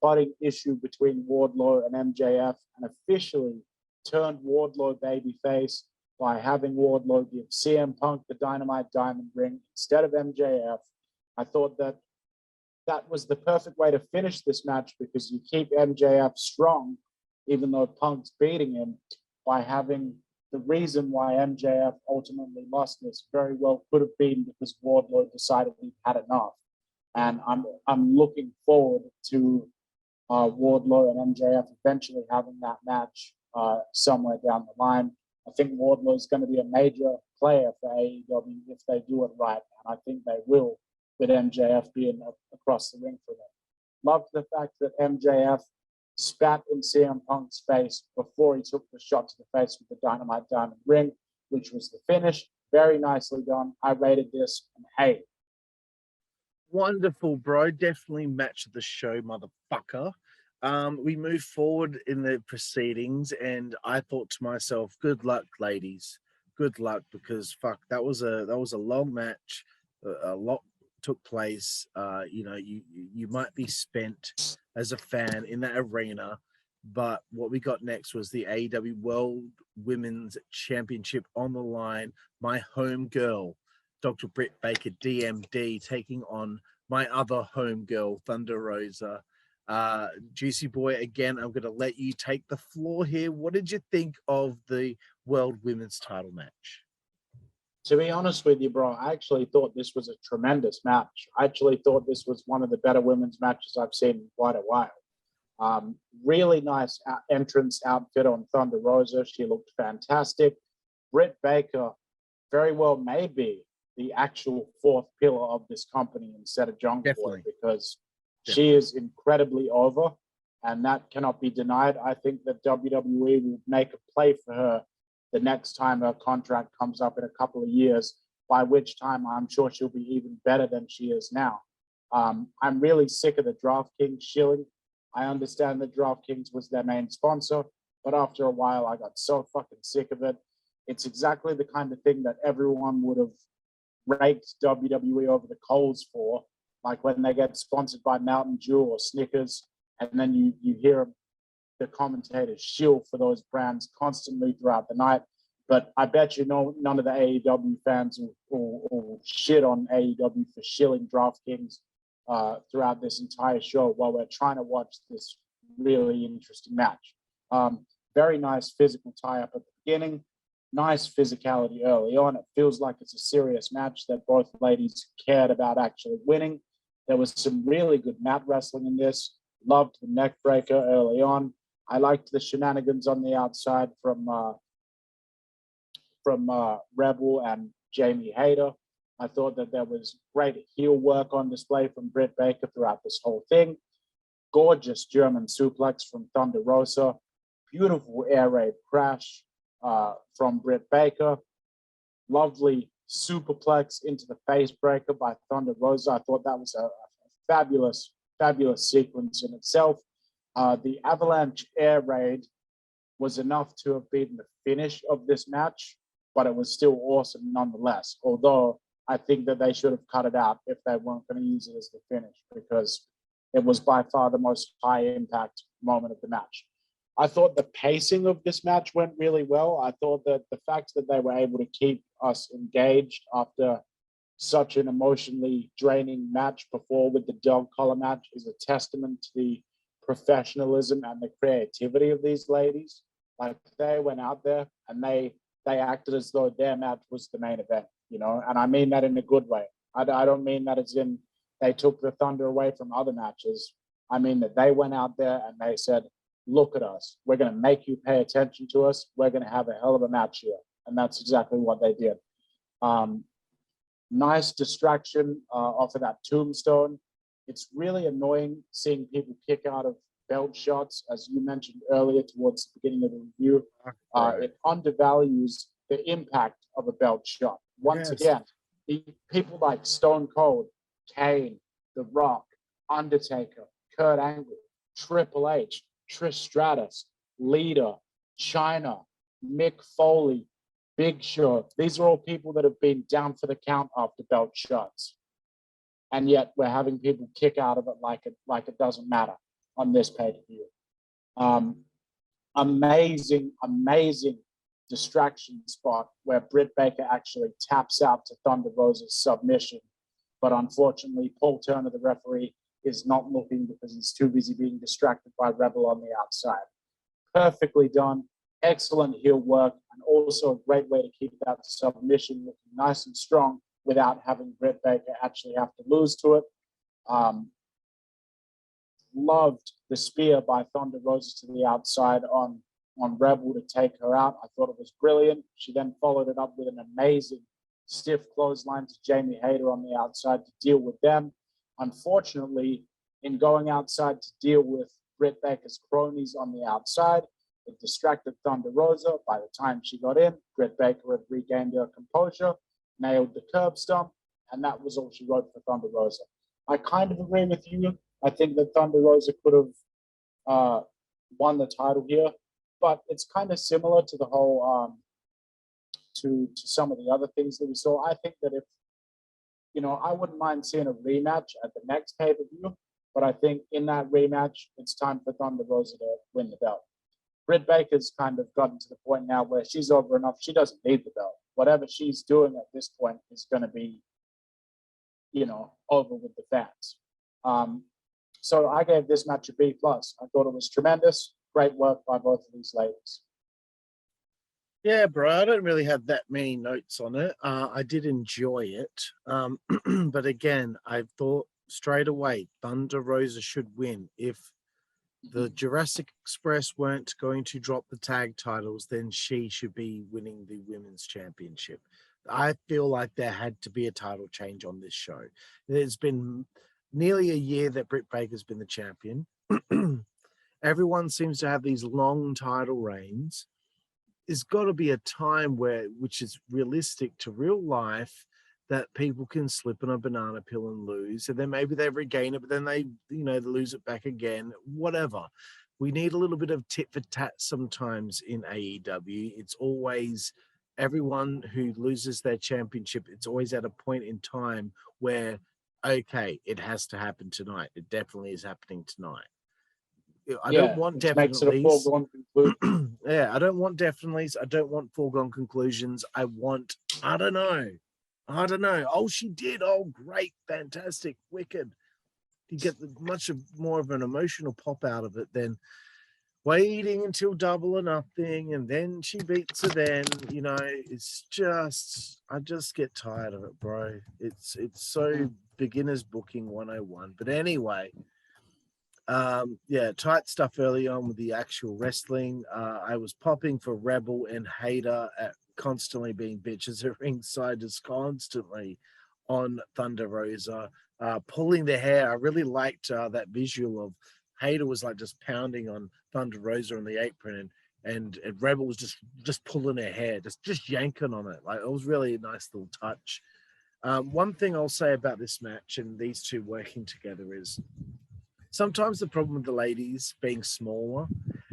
budding issue between Wardlow and MJF and officially turned Wardlow babyface by having Wardlow give CM Punk the Dynamite Diamond ring instead of MJF. I thought that was the perfect way to finish this match because you keep MJF strong, even though Punk's beating him, by having the reason why MJF ultimately lost this very well could have been because Wardlow decided he had enough. and I'm looking forward to Wardlow and MJF eventually having that match somewhere down the line. I think Wardlow is going to be a major player for AEW if they do it right, and I think they will, with MJF being across the ring for them. Loved the fact that MJF spat in CM Punk's face before he took the shot to the face with the Dynamite Diamond Ring, which was the finish. Very nicely done. I rated this an A. Wonderful, bro. Definitely match of the show, motherfucker. We moved forward in the proceedings, and I thought to myself, "Good luck, ladies. Good luck," because fuck, that was a long match. A lot took place. You might be spent as a fan in that arena, but what we got next was the AEW World Women's Championship on the line. My home girl, Dr. Britt Baker, DMD, taking on my other home girl, Thunder Rosa. Jooseyboy, again, I'm going to let you take the floor here. What did you think of the World Women's title match? To be honest with you, bro, I actually thought this was a tremendous match. I actually thought this was one of the better women's matches I've seen in quite a while. Really nice entrance outfit on Thunder Rosa. She looked fantastic. Britt Baker very well may be the actual fourth pillar of this company instead of Jungle Boy, because she is incredibly over, and that cannot be denied. I think that WWE will make a play for her the next time her contract comes up in a couple of years, by which time I'm sure she'll be even better than she is now. I'm really sick of the DraftKings shilling. I understand that DraftKings was their main sponsor, but after a while, I got so fucking sick of it. It's exactly the kind of thing that everyone would have raked WWE over the coals for, like when they get sponsored by Mountain Dew or Snickers, and then you hear the commentators shill for those brands constantly throughout the night. But I bet you none of the AEW fans will shit on AEW for shilling DraftKings throughout this entire show while we're trying to watch this really interesting match. Very nice physical tie-up at the beginning. Nice physicality early on. It feels like it's a serious match that both ladies cared about actually winning. There was some really good mat wrestling in this. Loved the neck breaker early on. I liked the shenanigans on the outside from Rebel and Jamie Hayter. I thought that there was great heel work on display from Britt Baker throughout this whole thing. Gorgeous German suplex from Thunder Rosa. Beautiful air raid crash from Britt Baker. Lovely superplex into the face breaker by Thunder Rosa. I thought that was a fabulous sequence in itself. The Avalanche air raid was enough to have been the finish of this match, but it was still awesome nonetheless. Although I think that they should have cut it out if they weren't going to use it as the finish, because it was by far the most high impact moment of the match. I thought the pacing of this match went really well. I thought that the fact that they were able to keep us engaged after such an emotionally draining match before with the dog collar match is a testament to the professionalism and the creativity of these ladies. Like, they went out there and they acted as though their match was the main event, and I mean that in a good way. I don't mean that it's in they took the thunder away from other matches. I mean that they went out there and they said, look at us. We're going to make you pay attention to us. We're going to have a hell of a match here. And that's exactly what they did. Nice distraction off of that tombstone. It's really annoying seeing people kick out of belt shots, as you mentioned earlier towards the beginning of the review. It undervalues the impact of a belt shot. Once again, people like Stone Cold, Kane, The Rock, Undertaker, Kurt Angle, Triple H, Trish Stratus, Lita, Chyna, Mick Foley, Big Show. These are all people that have been down for the count after belt shots. And yet we're having people kick out of it like it doesn't matter on this pay-per-view. Amazing distraction spot where Britt Baker actually taps out to Thunder Rosa's submission. But unfortunately, Paul Turner, the referee, is not looking because he's too busy being distracted by Rebel on the outside. Perfectly done. Excellent heel work, and also a great way to keep that submission looking nice and strong without having Britt Baker actually have to lose to it. Loved the spear by Thunder Rosa to the outside on Rebel to take her out. I thought it was brilliant. She then followed it up with an amazing stiff clothesline to Jamie Hayter on the outside to deal with them. Unfortunately, in going outside to deal with Britt Baker's cronies on the outside, it distracted Thunder Rosa. By the time she got in, Britt Baker had regained her composure, nailed the curb stomp, and that was all she wrote for Thunder Rosa. I kind of agree with you. I think that Thunder Rosa could have won the title here, but it's kind of similar to the whole to some of the other things that we saw. I think that if, you know, I wouldn't mind seeing a rematch at the next pay-per-view, but I think in that rematch, it's time for Thunder Rosa to win the belt. Britt Baker's kind of gotten to the point now where she's over enough. She doesn't need the belt. Whatever she's doing at this point is going to be, you know, over with the fans. So I gave this match a B+. I thought it was tremendous. Great work by both of these ladies. Yeah, bro, I don't really have that many notes on it. I did enjoy it. But again, I thought straight away Thunder Rosa should win. If the Jurassic Express weren't going to drop the tag titles, then she should be winning the women's championship. I feel like there had to be a title change on this show. It's been nearly a year that Britt Baker's been the champion. Everyone seems to have these long title reigns. There's got to be a time which is realistic to real life, that people can slip on a banana peel and lose, and then maybe they regain it, but then they, you know, lose it back again, whatever. We need a little bit of tit for tat sometimes in AEW. It's always everyone who loses their championship, it's always at a point in time where, okay, it has to happen tonight. It definitely is happening tonight. I don't want definitely's. Yeah, I don't want definitely's. I don't want foregone conclusions. I want, I don't know. Oh, she did. Oh, great, fantastic, wicked. You get much more of an emotional pop out of it than waiting until Double or Nothing, and then she beats her. Then, you know, it's just, I just get tired of it, bro. It's so beginner's booking 101. But anyway, yeah, tight stuff early on with the actual wrestling. I was popping for Rebel and Hayter at constantly being bitches at ringside, just constantly on Thunder Rosa, pulling their hair. I really liked that visual of Hayter was like just pounding on Thunder Rosa on the apron, and Rebel was just pulling her hair, just yanking on it. Like, it was really a nice little touch. One thing I'll say about this match and these two working together is, sometimes the problem with the ladies being smaller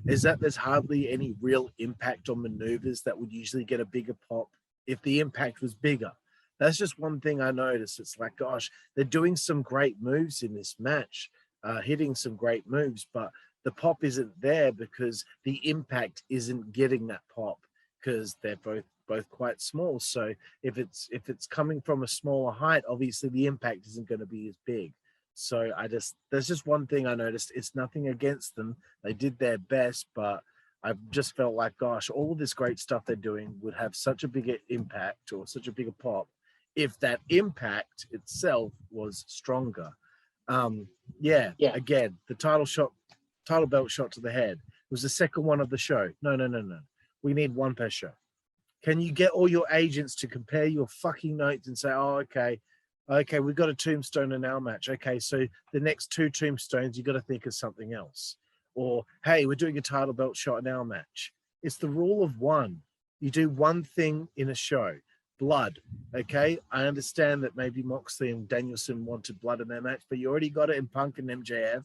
is that there's hardly any real impact on maneuvers that would usually get a bigger pop if the impact was bigger. That's just one thing I noticed. It's like, gosh, they're doing some great moves in this match, hitting some great moves, but the pop isn't there because the impact isn't getting that pop because they're both quite small. So if it's coming from a smaller height, obviously the impact isn't going to be as big. So there's just one thing I noticed. It's nothing against them. They did their best, but I just felt like, gosh, all of this great stuff they're doing would have such a bigger impact or such a bigger pop if that impact itself was stronger. Yeah. Again, the title belt shot to the head was the second one of the show. No. We need one per show. Can you get all your agents to compare your fucking notes and say, oh, okay, we've got a tombstone in our match. Okay, so the next two tombstones, you got to think of something else. Or, hey, we're doing a title belt shot in our match. It's the rule of one. You do one thing in a show. Blood, okay? I understand that maybe Moxley and Danielson wanted blood in their match, but you already got it in Punk and MJF.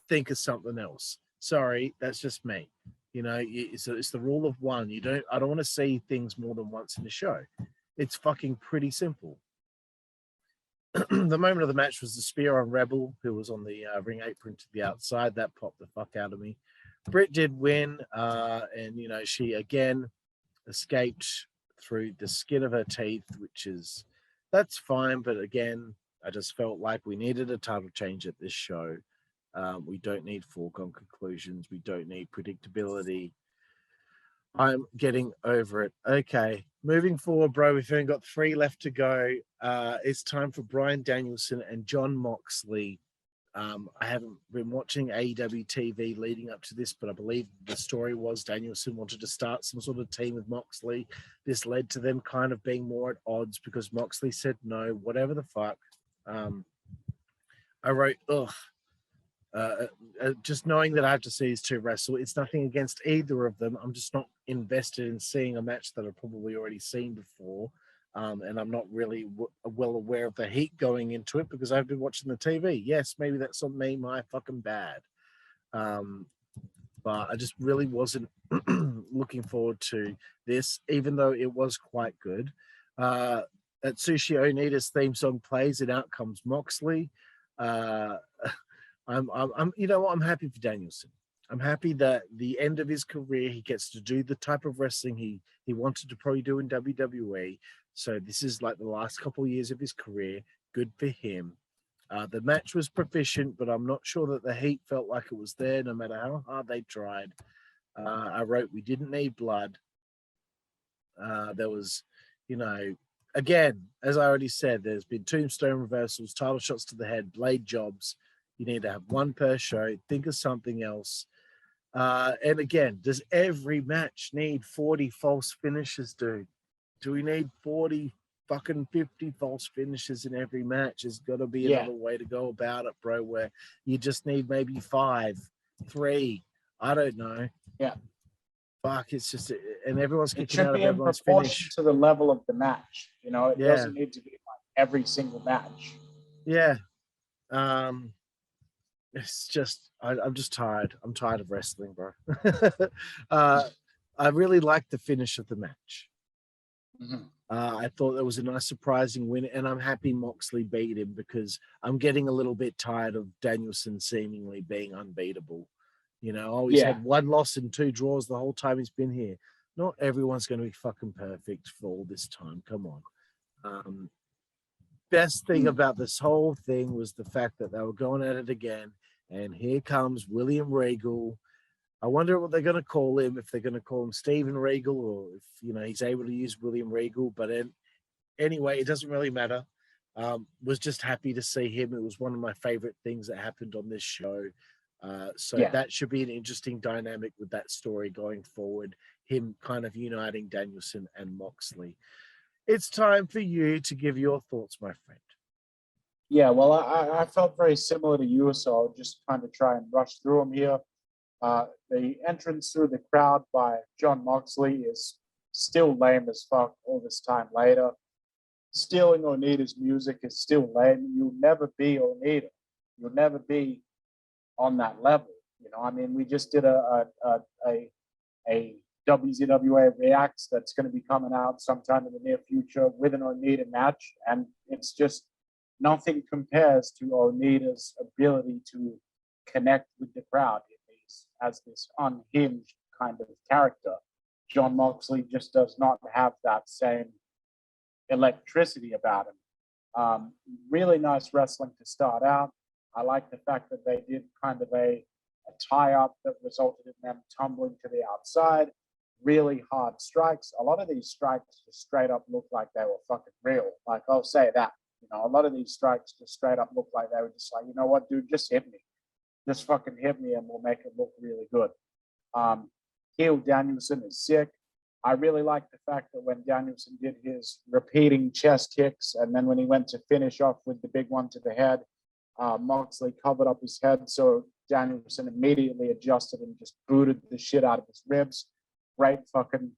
Think of something else. Sorry, that's just me. You know, it's the rule of one. I don't want to see things more than once in a show. It's fucking pretty simple. The moment of the match was the spear on Rebel, who was on the ring apron to the outside. That popped the fuck out of me. Britt did win, and, you know, she again escaped through the skin of her teeth, that's fine. But again, I just felt like we needed a title change at this show. We don't need foregone conclusions. We don't need predictability. I'm getting over it. Okay, moving forward, bro. We've only got 3 left to go. It's time for Bryan Danielson and Jon Moxley I haven't been watching AEW TV leading up to this, but I believe the story was Danielson wanted to start some sort of team with Moxley. This led to them kind of being more at odds because Moxley said no, whatever the fuck. I wrote, just knowing that I have to see these two wrestle, it's nothing against either of them. I'm just not invested in seeing a match that I've probably already seen before. And I'm not really well aware of the heat going into it because I've been watching the TV. Yes, maybe that's on me, my fucking bad. But I just really wasn't looking forward to this, even though it was quite good. Atsushi Onita's theme song plays and out comes Moxley. I'm you know what? I'm happy for Danielson. I'm happy that the end of his career, he gets to do the type of wrestling he wanted to probably do in WWE. So this is like the last couple of years of his career. Good for him. The match was proficient, but I'm not sure that the heat felt like it was there, no matter how hard they tried. I wrote, we didn't need blood. There was, you know, again, as I already said, there's been tombstone reversals, title shots to the head, blade jobs. You need to have one per show. Think of something else. And again, does every match need 40 false finishes, dude? Do we need 40 fucking 50 false finishes in every match? There's got to be another way to go about it, bro, where you just need maybe 5, 3. I don't know. Yeah. Fuck, it's just, and everyone's it kicking out of everyone's finish. To the level of the match. You know, it doesn't need to be like every single match. Yeah. It's just, I'm just tired. I'm tired of wrestling, bro. I really liked the finish of the match. Mm-hmm. I thought that was a nice surprising win, and I'm happy Moxley beat him because I'm getting a little bit tired of Danielson seemingly being unbeatable. You know, he's had 1 loss and 2 draws the whole time he's been here. Not everyone's going to be fucking perfect for all this time. Come on. Best thing about this whole thing was the fact that they were going at it again, and here comes William Regal. I wonder what they're going to call him, if they're going to call him Steven Regal or if, you know, he's able to use William Regal. But anyway, it doesn't really matter. Was just happy to see him. It was one of my favorite things that happened on this show. That should be an interesting dynamic with that story going forward, him kind of uniting Danielson and Moxley. It's time for you to give your thoughts, my friend. Yeah, well, I felt very similar to you, so I'll just kind of try and rush through them here. The entrance through the crowd by Jon Moxley is still lame as fuck all this time later. Stealing Onita's music is still lame. You'll never be Onita. You'll never be on that level. You know, I mean, we just did a WZWA Reacts that's going to be coming out sometime in the near future with an Onita match, and it's just nothing compares to Onita's ability to connect with the crowd as this unhinged kind of character. Jon Moxley just does not have that same electricity about him. Really nice wrestling to start out. I like the fact that they did kind of a tie-up that resulted in them tumbling to the outside. Really hard strikes. A lot of these strikes just straight up look like they were fucking real. Like, I'll say that. You know, a lot of these strikes just straight up look like they were just like, you know what, dude, just hit me. Just fucking hit me and we'll make it look really good. Heel Danielson is sick. I really like the fact that when Danielson did his repeating chest kicks and then when he went to finish off with the big one to the head, Moxley covered up his head, so Danielson immediately adjusted and just booted the shit out of his ribs. Great fucking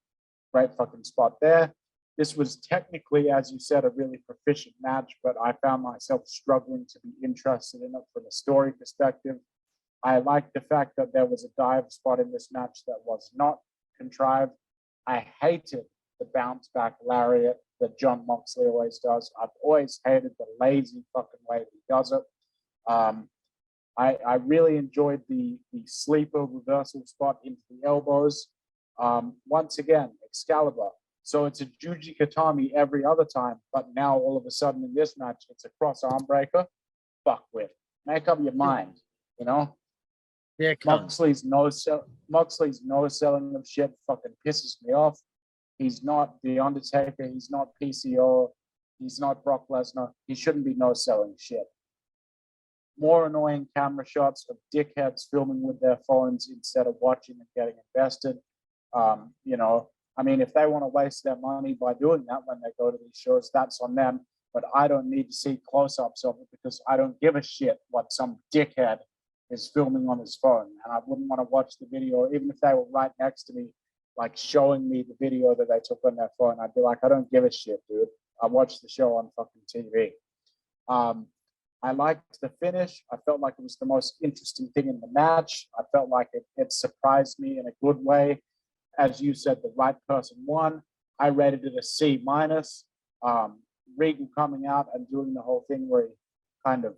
spot there. This was technically, as you said, a really proficient match, but I found myself struggling to be interested in it from a story perspective. I liked the fact that there was a dive spot in this match that was not contrived. I hated the bounce back lariat that Jon Moxley always does. I've always hated the lazy fucking way he does it. I really enjoyed the sleeper reversal spot into the elbows. Once again, Excalibur. So it's a Juji Katami every other time, but now all of a sudden in this match, it's a cross arm breaker. Fuck with. Make up your mind, you know? Yeah, Moxley's no selling of shit fucking pisses me off. He's not The Undertaker. He's not PCO. He's not Brock Lesnar. He shouldn't be no selling shit. more annoying camera shots of dickheads filming with their phones instead of watching and getting invested. You know, I mean, if they want to waste their money by doing that when they go to these shows, that's on them. But I don't need to see close-ups of it because I don't give a shit what some dickhead is filming on his phone. And I wouldn't want to watch the video, even if they were right next to me, like showing me the video that they took on their phone. I'd be like, I don't give a shit, dude. I watched the show on fucking TV. I liked the finish. I felt like it was the most interesting thing in the match. I felt like it surprised me in a good way. As you said, the right person won. I rated it a C minus. Regal coming out and doing the whole thing where he kind of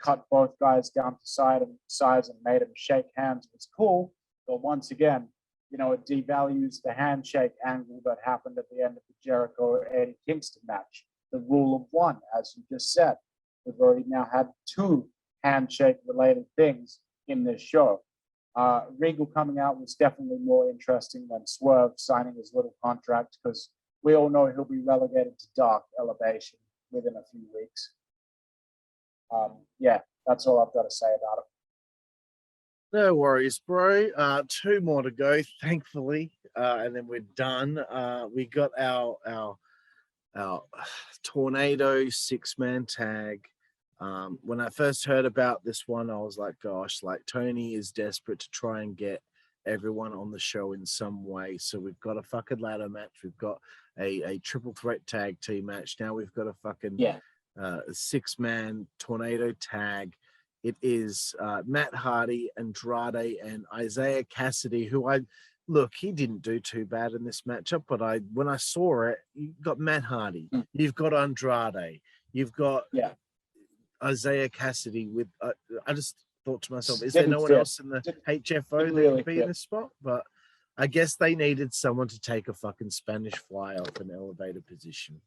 cut both guys down to size and made them shake hands was cool. But once again, you know, it devalues the handshake angle that happened at the end of the Jericho Eddie Kingston match. The rule of one, as you just said. We've already now had 2 handshake-related things in this show. Regal coming out was definitely more interesting than Swerve signing his little contract because we all know he'll be relegated to Dark Elevation within a few weeks. Yeah, that's all I've got to say about it. No worries, bro. 2 more to go, thankfully, and then we're done. We got our Tornado 6-man tag. When I first heard about this one, I was like, gosh, like Tony is desperate to try and get everyone on the show in some way. So we've got a fucking ladder match. We've got a triple threat tag team match. Now we've got a fucking 6-man tornado tag. It is Matt Hardy, Andrade, and Isiah Cassidy, who he didn't do too bad in this matchup, but when I saw it, you've got Matt Hardy, you've got Andrade, you've got Isiah Cassidy with, I just thought to myself, is there no one else in the HFO that could be in this spot? But I guess they needed someone to take a fucking Spanish fly off an elevated position.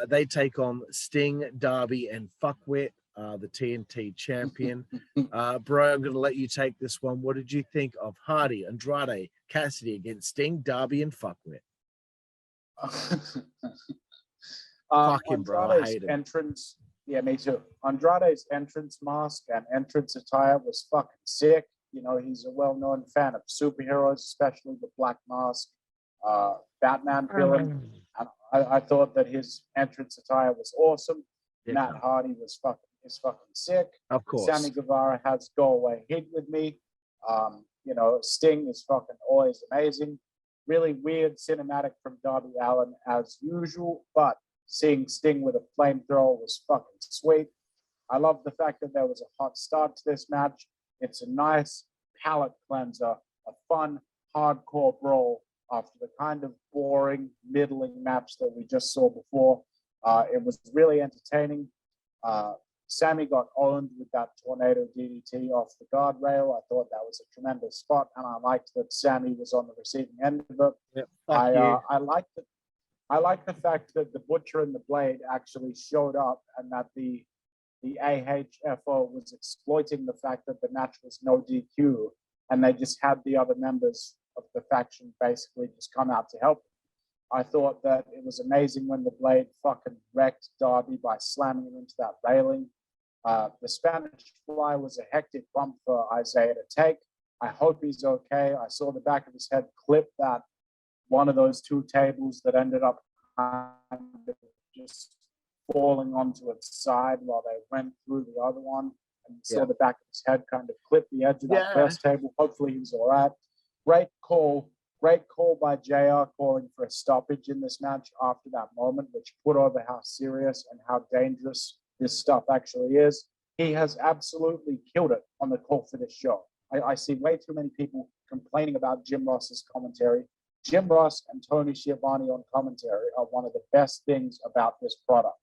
They take on Sting, Darby, and Fuckwit, the TNT champion. Bro, I'm going to let you take this one. What did you think of Hardy, Andrade, Cassidy against Sting, Darby, and Fuckwit? Fucking bro, I hate him. Entrance, yeah, me too. Andrade's entrance mask and entrance attire was fucking sick. You know, he's a well-known fan of superheroes, especially the Black Mask, Batman villain. And I thought that his entrance attire was awesome. Yeah. Matt Hardy is fucking sick. Of course. Sammy Guevara has go away hit with me. You know, Sting is fucking always amazing. Really weird cinematic from Darby Allin as usual, but seeing Sting with a flamethrower was fucking sweet. I love the fact that there was a hot start to this match. It's a nice palate cleanser, a fun, hardcore brawl after the kind of boring, middling match that we just saw before. It was really entertaining. Sammy got owned with that tornado DDT off the guardrail. I thought that was a tremendous spot, and I liked that Sammy was on the receiving end of it. Yep, I like the fact that the Butcher and the Blade actually showed up, and that the AHFO was exploiting the fact that the match was no DQ, and they just had the other members of the faction basically just come out to help. I thought that it was amazing when the Blade fucking wrecked Darby by slamming him into that railing. The Spanish Fly was a hectic bump for Isiah to take. I hope he's okay. I saw the back of his head clip that one of those 2 tables that ended up kind of just falling onto its side while they went through the other one, and saw the back of his head kind of clip the edge of that first table. Hopefully he's all right. Great call by JR calling for a stoppage in this match after that moment, which put over how serious and how dangerous this stuff actually is. He has absolutely killed it on the call for this show. I see way too many people complaining about Jim Ross's commentary. Jim Ross and Tony Schiavone on commentary are one of the best things about this product.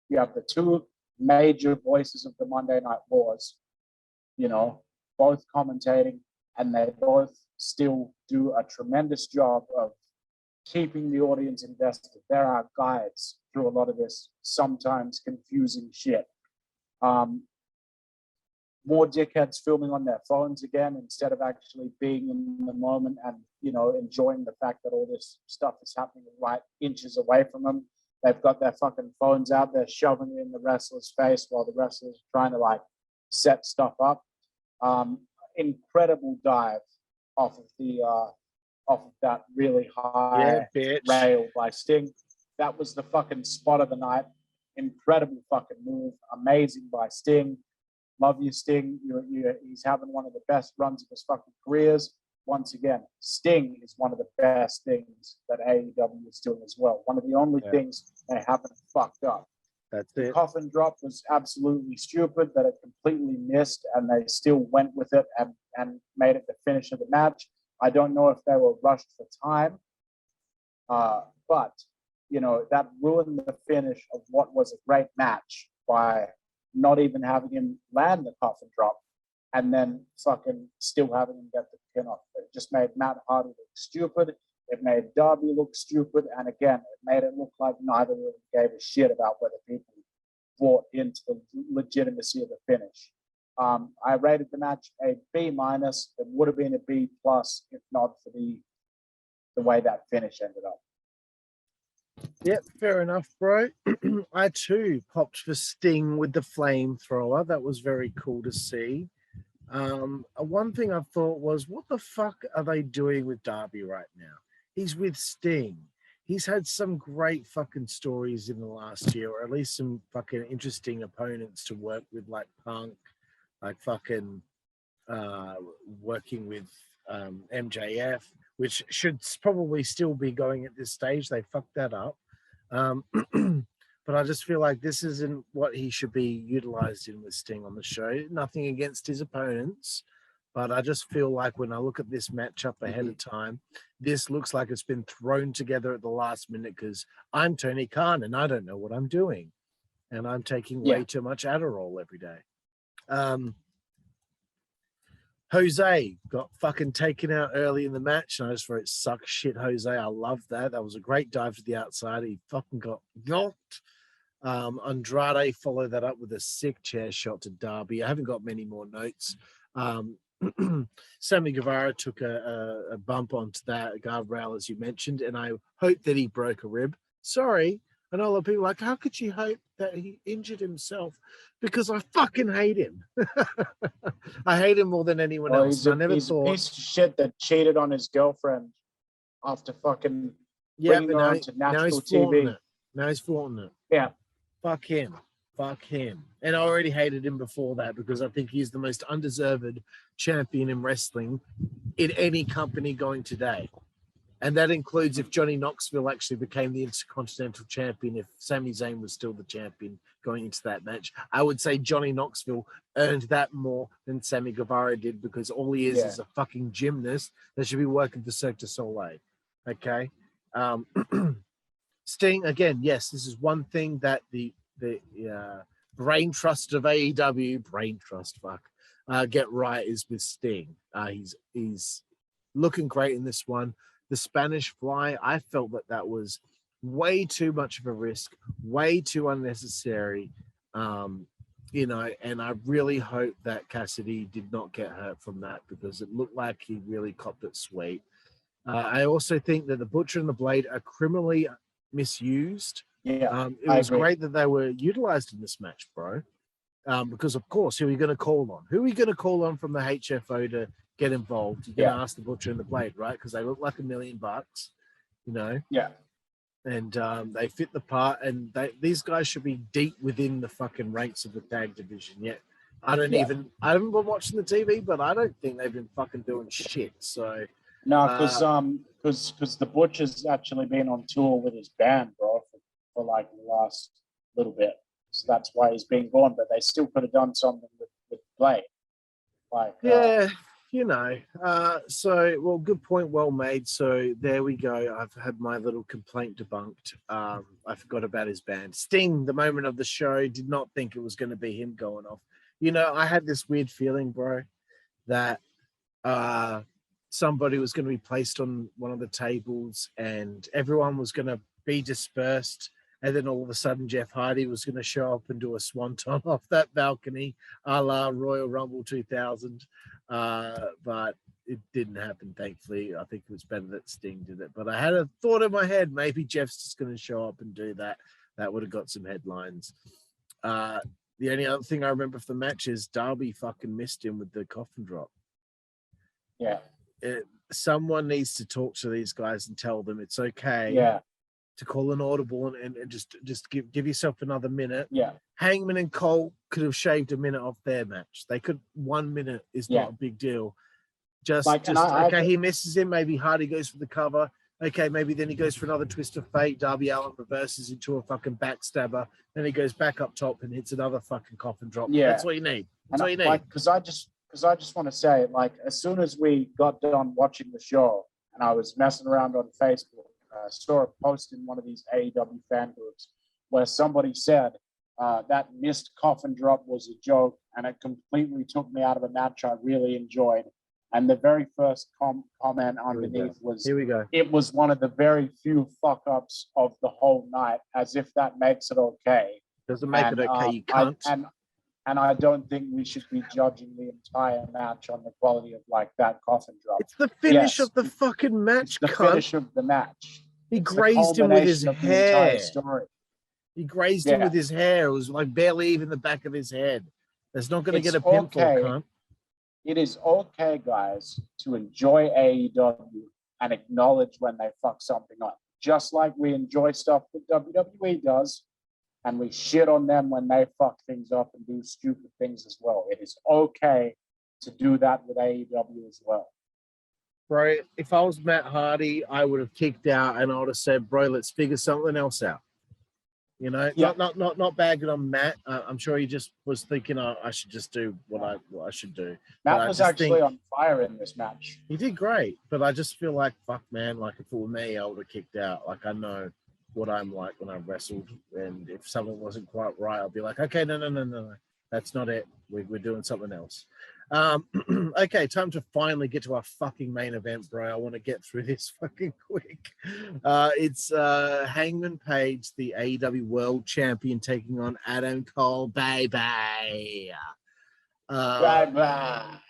You have the 2 major voices of the Monday Night Wars, you know, both commentating, and they both still do a tremendous job of keeping the audience invested. They're our guides through a lot of this sometimes confusing shit. More dickheads filming on their phones again instead of actually being in the moment and, you know, enjoying the fact that all this stuff is happening right inches away from them. They've got their fucking phones out there shoving it in the wrestler's face while the wrestler's trying to like set stuff up. Incredible dive off of that really high rail by Sting. That was the fucking spot of the night. Incredible fucking move. Amazing by Sting. Love you, Sting. He's having one of the best runs of his fucking careers. Once again, Sting is one of the best things that AEW is doing as well. One of the only things they haven't fucked up. That's the it. Coffin drop was absolutely stupid that it completely missed, and they still went with it and made it the finish of the match. I don't know if they were rushed for time, but you know, that ruined the finish of what was a great match by not even having him land the Coffin drop and then fucking still having him get the pin off. It just made Matt Hardy look stupid. It made Darby look stupid. And again, it made it look like neither of them gave a shit about whether people bought into the legitimacy of the finish. I rated the match a B-. It would have been a B+ if not for the way that finish ended up. Yep, fair enough, bro. I too popped for Sting with the flamethrower. That was very cool to see. One thing I thought was, what the fuck are they doing with Darby right now? He's with Sting. He's had some great fucking stories in the last year, or at least some fucking interesting opponents to work with, like Punk, like fucking working with MJF, which should probably still be going at this stage. They fucked that up. But I just feel like this isn't what he should be utilized in with Sting on the show. Nothing against his opponents, but I just feel like when I look at this matchup ahead of time, this looks like it's been thrown together at the last minute because I'm Tony Khan and I don't know what I'm doing. And I'm taking way too much Adderall every day. Jose got fucking taken out early in the match, and I just wrote, suck shit, Jose. I love that. That was a great dive to the outside. He fucking got knocked. Andrade followed that up with a sick chair shot to Darby. I haven't got many more notes. Sammy Guevara took a bump onto that guardrail, as you mentioned, and I hope that he broke a rib. Sorry. I know a lot of people are like, how could you hope that he injured himself? Because I fucking hate him. I hate him more than anyone else. He's a piece of shit that cheated on his girlfriend after fucking bringing her onto national TV. Now he's flaunting it. Yeah. Fuck him. Fuck him. And I already hated him before that because I think he's the most undeserved champion in wrestling in any company going today. And that includes if Johnny Knoxville actually became the Intercontinental Champion, if Sami Zayn was still the champion going into that match. I would say Johnny Knoxville earned that more than Sammy Guevara did because all he is a fucking gymnast that should be working for Cirque du Soleil. Okay? Sting, again, yes, this is one thing that the brain trust of AEW, get right is with Sting. He's looking great in this one. The Spanish Fly, I felt that was way too much of a risk, way too unnecessary, and I really hope that Cassidy did not get hurt from that because it looked like he really copped it sweet. I also think that the Butcher and the Blade are criminally misused. It was great that they were utilized in this match, bro, because, of course, who are you going to call on? Who are you going to call on from the HFO to get involved? You're going to ask the Butcher and the Blade, right? Because they look like $1 million, you know? Yeah. And they fit the part, and these guys should be deep within the fucking ranks of the tag division. Yet I haven't been watching the TV, but I don't think they've been fucking doing shit. So no, because the Butcher's actually been on tour with his band, bro, for like the last little bit. So that's why he's been gone. But they still could have done something with Blade. Like well, good point, well made. So there we go. I've had my little complaint debunked. I forgot about his band. Sting, the moment of the show, did not think it was going to be him going off. You know, I had this weird feeling, bro, that somebody was going to be placed on one of the tables and everyone was going to be dispersed. And then all of a sudden, Jeff Hardy was going to show up and do a swanton off that balcony, a la Royal Rumble 2000. But it didn't happen, thankfully. I think it was better that Sting did it. But I had a thought in my head, maybe Jeff's just going to show up and do that. That would have got some headlines. The only other thing I remember from the match is Darby fucking missed him with the coffin drop. Yeah. Someone needs to talk to these guys and tell them it's okay to call an audible and just give yourself another minute. Yeah. Hangman and Cole could have shaved a minute off their match. They could. 1 minute is not a big deal. He misses him. Maybe Hardy goes for the cover. Okay, maybe then he goes for another twist of fate. Darby Allin reverses into a fucking backstabber. Then he goes back up top and hits another fucking coffin drop. Yeah. That's what you need. That's what you need. Because I just want to say, like, as soon as we got done watching the show and I was messing around on Facebook, I saw a post in one of these AEW fan groups where somebody said that missed coffin drop was a joke and it completely took me out of a match I really enjoyed. And the very first comment underneath was, "Here we go. It was one of the very few fuck-ups of the whole night, as if that makes it okay." Doesn't make it okay, you can't. And I don't think we should be judging the entire match on the quality of like that coffin drop. It's the finish of the fucking match, the finish of the match. He grazed him with his hair. He grazed him with his hair. It was like barely even the back of his head. That's not going to get a pinfall, cunt. It is okay, guys, to enjoy AEW and acknowledge when they fuck something up. Just like we enjoy stuff that WWE does, and we shit on them when they fuck things up and do stupid things as well. It is okay to do that with AEW as well. Bro, if I was Matt Hardy, I would have kicked out and I would have said, bro, let's figure something else out. You know, not bagging on Matt. I'm sure he just was thinking, I should just do what I should do. Matt was actually on fire in this match. He did great, but I just feel like, fuck, man, like if it were me, I would have kicked out. Like I know what I'm like when I wrestled, and if something wasn't quite right, I'll be like, okay, no, that's not it. We're doing something else. Okay, time to finally get to our fucking main event, bro. I want to get through this fucking quick. It's Hangman Page, the AEW World Champion, taking on Adam Cole, baby.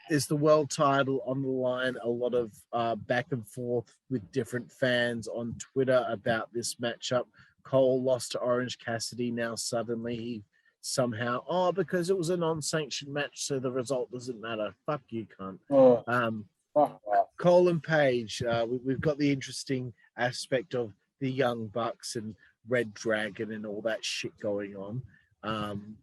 Is the world title on the line. A lot of back and forth with different fans on Twitter about this matchup. Cole lost to Orange Cassidy. Now suddenly he somehow, because it was a non-sanctioned match, so the result doesn't matter. Fuck you, cunt. Cole and Page, we've got the interesting aspect of the Young Bucks and ReDragon and all that shit going on.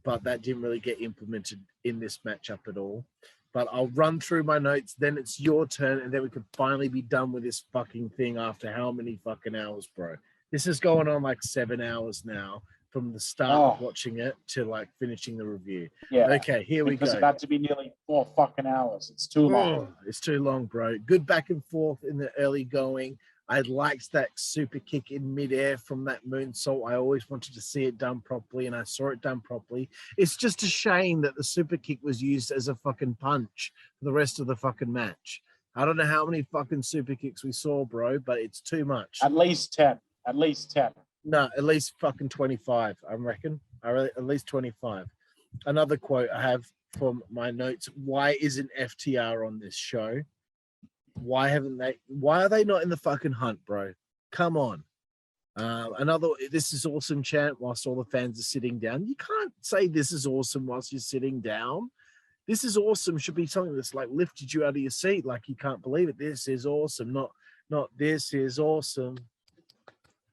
But that didn't really get implemented in this matchup at all. But I'll run through my notes, then it's your turn, and then we can finally be done with this fucking thing after how many fucking hours, bro? This is going on like 7 hours now, from the start of watching it to like finishing the review. Yeah. Okay, here we go. It's about to be nearly 4 fucking hours. It's too long. It's too long, bro. Good back and forth in the early going. I liked that super kick in midair from that moonsault. I always wanted to see it done properly, and I saw it done properly. It's just a shame that the super kick was used as a fucking punch for the rest of the fucking match. I don't know how many fucking super kicks we saw, bro, but it's too much. At least 10. At least 10. No, at least fucking 25, I reckon. At least 25. Another quote I have from my notes. Why isn't FTR on this show? Why are they not in the fucking hunt, bro? Come on. Another, this is awesome chant whilst all the fans are sitting down. You can't say this is awesome whilst you're sitting down. This is awesome should be something that's like lifted you out of your seat. Like you can't believe it. This is awesome. Not this is awesome.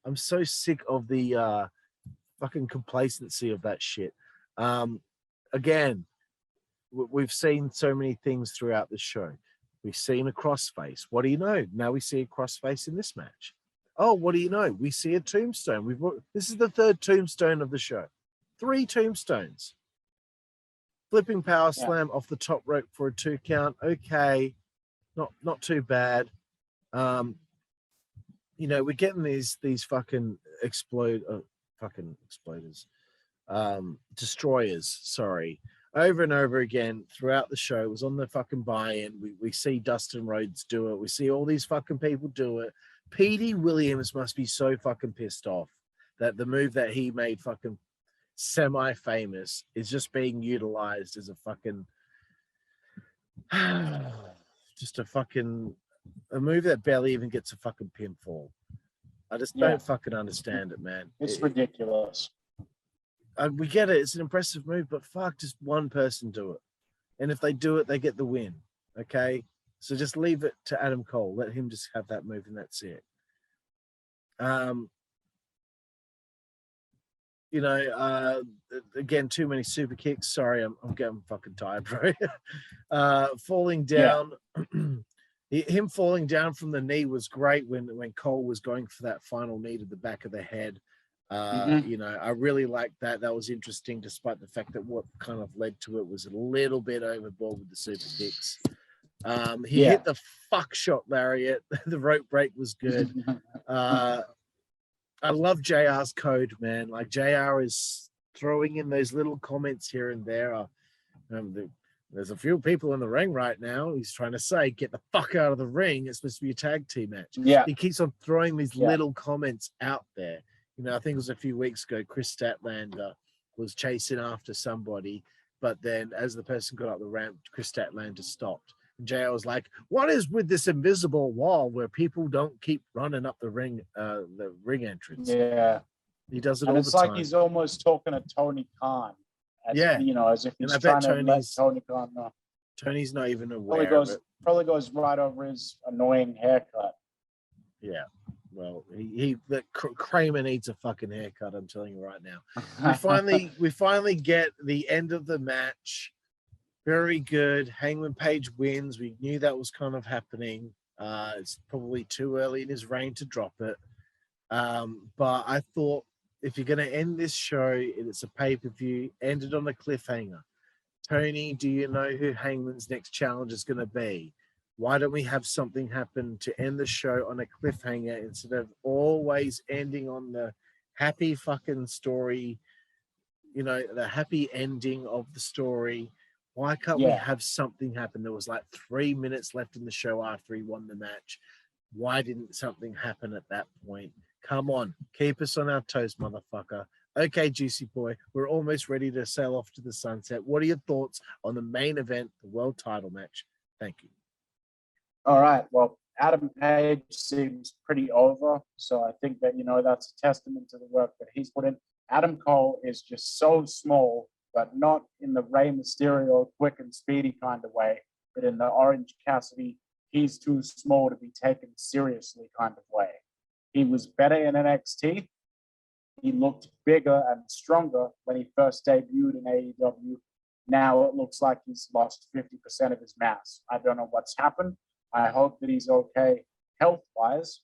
I'm so sick of the fucking complacency of that shit. Again, we've seen so many things throughout the show. We've seen a crossface. What do you know? Now we see a crossface in this match. Oh, what do you know? We see a tombstone. This is the third tombstone of the show. 3 tombstones. Flipping power slam off the top rope for a 2 count. Okay, not too bad. You know, we're getting these fucking destroyers. Sorry. Over and over again throughout the show. It was on the fucking buy-in. We see Dustin Rhodes do it. We see all these fucking people do it. Petey Williams must be so fucking pissed off that the move that he made fucking semi-famous is just being utilized as a fucking just a move that barely even gets a fucking pinfall. I just don't fucking understand it, man. It's ridiculous. we get it. It's an impressive move, but fuck, just one person do it. And if they do it, they get the win. Okay? So just leave it to Adam Cole. Let him just have that move and that's it. You know, again, too many super kicks. Sorry, I'm getting fucking tired, bro. Falling down. Yeah. Him falling down from the knee was great when Cole was going for that final knee to the back of the head. You know, I really liked that. That was interesting, despite the fact that what kind of led to it was a little bit overboard with the super kicks. He hit the fuck shot lariat. The rope break was good. I love JR's code, man. Like JR is throwing in those little comments here and there. There's a few people in the ring right now. He's trying to say, get the fuck out of the ring. It's supposed to be a tag team match. Yeah. He keeps on throwing these little comments out there. You know, I think it was a few weeks ago, Chris Statlander was chasing after somebody, but then as the person got up the ramp, Chris Statlander stopped. And JR was like, what is with this invisible wall where people don't keep running up the ring entrance? Yeah. He does it and all it's the like time. He's almost talking to Tony Khan. You know, as if he's trying to let Tony Khan know. Tony's not even aware of it. Probably goes right over his annoying haircut. Yeah. Well, Kramer needs a fucking haircut, I'm telling you right now. We finally get the end of the match. Very good. Hangman Page wins. We knew that was kind of happening. It's probably too early in his reign to drop it. But I thought if you're going to end this show, it's a pay-per-view, end it on a cliffhanger. Tony, do you know who Hangman's next challenge is going to be? Why don't we have something happen to end the show on a cliffhanger instead of always ending on the happy fucking story, you know, the happy ending of the story? Why can't we have something happen? There was like 3 minutes left in the show after he won the match. Why didn't something happen at that point? Come on, keep us on our toes, motherfucker. Okay, Juicy Boy, we're almost ready to sail off to the sunset. What are your thoughts on the main event, the world title match? Thank you. All right. Well, Adam Page seems pretty over. So I think that, you know, that's a testament to the work that he's put in. Adam Cole is just so small, but not in the Rey Mysterio quick and speedy kind of way, but in the Orange Cassidy, he's too small to be taken seriously kind of way. He was better in NXT. He looked bigger and stronger when he first debuted in AEW. Now it looks like he's lost 50% of his mass. I don't know what's happened. I hope that he's okay health-wise,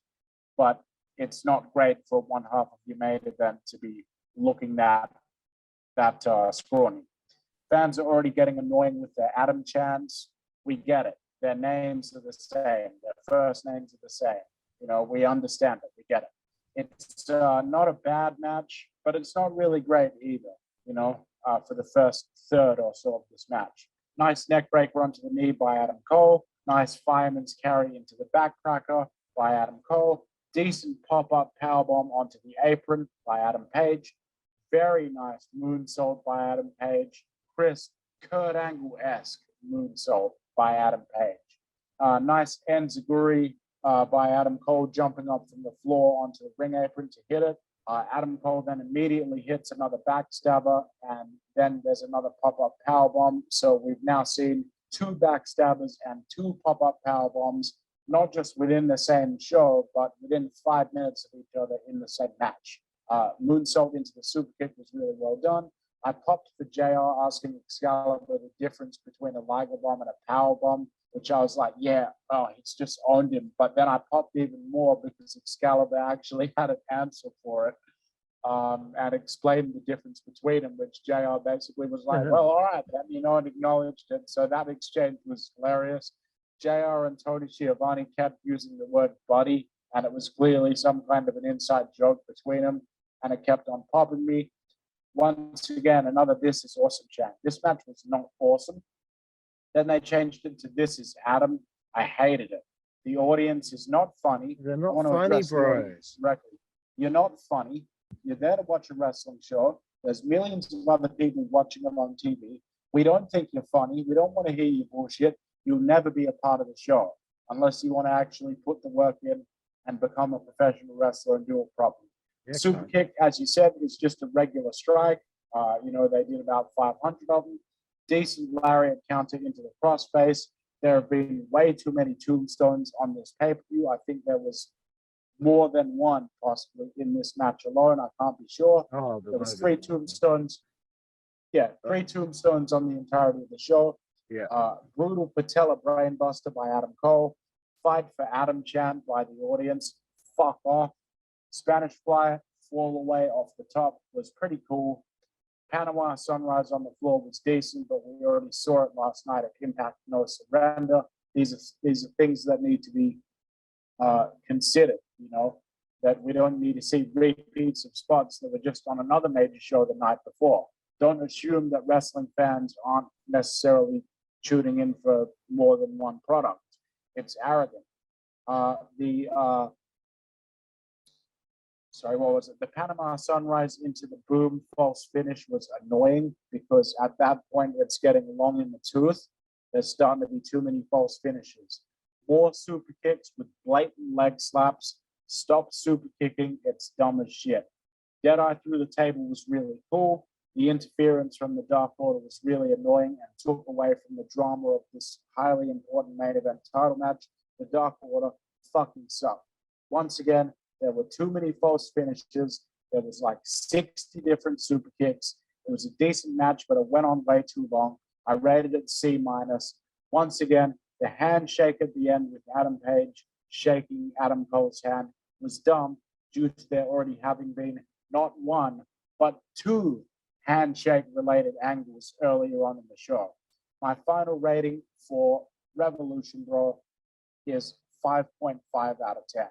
but it's not great for one half of your main event to be looking that scrawny. Fans are already getting annoying with their Adam chants. We get it. Their names are the same. Their first names are the same. You know, we understand it. We get it. It's not a bad match, but it's not really great either, you know, for the first third or so of this match. Nice neck breaker onto the knee by Adam Cole. Nice fireman's carry into the backcracker by Adam Cole. Decent pop-up powerbomb onto the apron by Adam Page. Very nice moonsault by Adam Page. Crisp, Kurt Angle-esque moonsault by Adam Page. Nice enziguri by Adam Cole jumping up from the floor onto the ring apron to hit it. Adam Cole then immediately hits another backstabber, and then there's another pop-up powerbomb. So we've now seen 2 backstabbers and 2 pop-up powerbombs, not just within the same show, but within 5 minutes of each other in the same match. Moonsault into the super kick was really well done. I popped for JR asking Excalibur the difference between a Liger bomb and a power bomb, which I was like, he's just owned him. But then I popped even more because Excalibur actually had an answer for it and explained the difference between them, which JR basically was like, well, all right, then, you know, and acknowledged it. So that exchange was hilarious. JR and Tony Schiavone kept using the word buddy, and it was clearly some kind of an inside joke between them, and it kept on popping me. Once again, another This Is Awesome chant. This match was not awesome. Then they changed it to This Is Adam. I hated it. The audience is not funny. They're not funny, bro. You're not funny. You're there to watch a wrestling show. There's millions of other people watching them on TV. We don't think you're funny. We don't want to hear your bullshit. You'll never be a part of the show unless you want to actually put the work in and become a professional wrestler and do it properly. Super kick, as you said, is just a regular strike. They did about 500 of them. Decent lariat counter into the crossface. There have been way too many tombstones on this pay-per-view. I think there was more than one possibly in this match alone. I can't be sure. There was 3 tombstones. Yeah, 3 tombstones on the entirety of the show. Yeah. Brutal patella brainbuster by Adam Cole. Fight for Adam chant by the audience. Fuck off. Spanish Fly fall away off the top was pretty cool. Panama Sunrise on the floor was decent, but we already saw it last night at Impact No Surrender. These are things that need to be considered, that we don't need to see repeats of spots that were just on another major show the night before. Don't assume that wrestling fans aren't necessarily tuning in for more than one product. It's arrogant. The Panama Sunrise into the boom false finish was annoying because at that point it's getting long in the tooth. There's starting to be too many false finishes. More super kicks with blatant leg slaps. Stop super kicking. It's dumb as shit. Deadeye through the table was really cool. The interference from the Dark Order was really annoying and took away from the drama of this highly important main event title match. The Dark Order fucking sucked. Once again, there were too many false finishes. There was like 60 different super kicks. It was a decent match, but it went on way too long. I rated it C-. Once again, the handshake at the end with Adam Page shaking Adam Cole's hand was dumb due to there already having been not one, but 2 handshake-related angles earlier on in the show. My final rating for Revolution, bro, is 5.5 out of 10.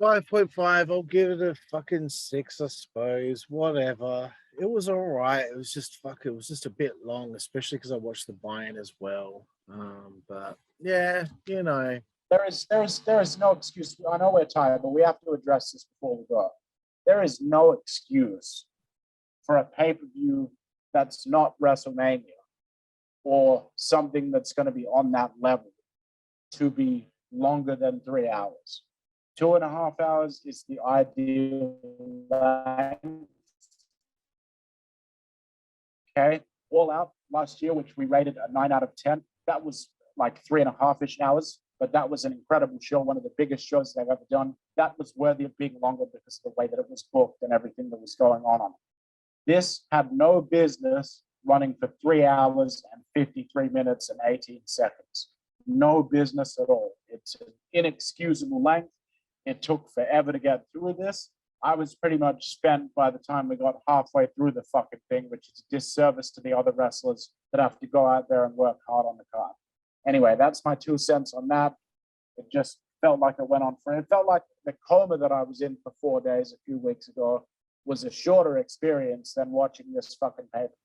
5.5. I'll give it a fucking 6, I suppose. Whatever. It was all right. It was just it was just a bit long, especially because I watched the buy-in as well. But yeah, there is no excuse. I know we're tired, but we have to address this before we go. There is no excuse for a pay-per-view that's not WrestleMania or something that's going to be on that level to be longer than 3 hours. 2.5 hours is the ideal length. Okay, All Out last year, which we rated a 9 out of 10, that was like 3.5-ish hours, but that was an incredible show, one of the biggest shows they've ever done. That was worthy of being longer because of the way that it was booked and everything that was going on it. This had no business running for 3 hours and 53 minutes and 18 seconds. No business at all. It's an inexcusable length. It took forever to get through this. I was pretty much spent by the time we got halfway through the fucking thing, which is a disservice to the other wrestlers that have to go out there and work hard on the card. Anyway, that's my 2 cents on that. It just felt like it went on for it. Felt like the coma that I was in for 4 days a few weeks ago was a shorter experience than watching this fucking pay-per-view.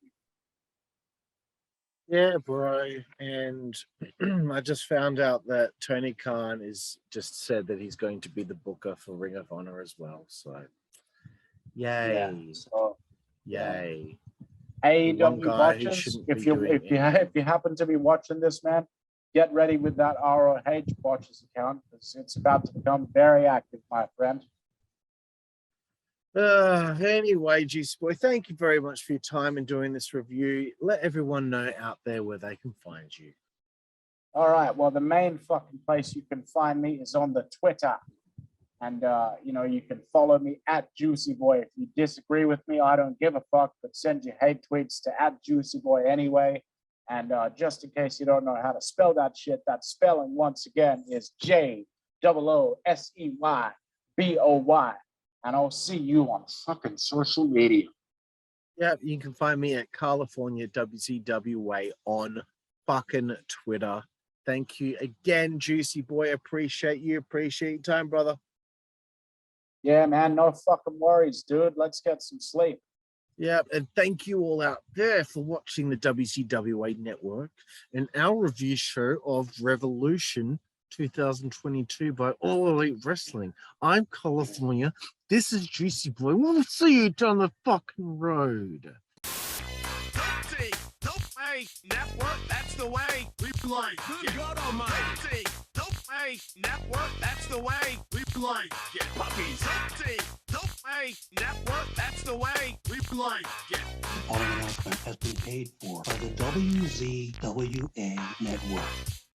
Yeah, bro. And I just found out that Tony Khan is just said that he's going to be the booker for Ring of Honor as well. So, yay. Yay. AEW watchers, if you happen to be watching this, man, get ready with that ROH watchers account because it's about to become very active, my friend. Anyway, Jooseyboy, thank you very much for your time in doing this review. Let everyone know out there where they can find you. All right. Well, the main fucking place you can find me is on the Twitter. And, you can follow me at Jooseyboy. If you disagree with me, I don't give a fuck, but send your hate tweets to at Jooseyboy anyway. And just in case you don't know how to spell that shit, that spelling, once again, is Jade, OOSEYBOY. And I'll see you on fucking social media. Yeah, you can find me at Karlifornia WZWA on fucking Twitter. Thank you again, Jooseyboy. Appreciate you. Appreciate your time, brother. Yeah, man. No fucking worries, dude. Let's get some sleep. Yeah, and thank you all out there for watching the WZWA Network and our review show of Revolution 2022 by All Elite Wrestling. I'm Karlifornia. This is Jooseyboy. We'll see you down the fucking road. Network, that's the way. We play. Good God Almighty. WZWA Network, that's the way we like it. Puppies, WZWA Network, that's the way we like it. The following announcement has been paid for by the WZWA Network.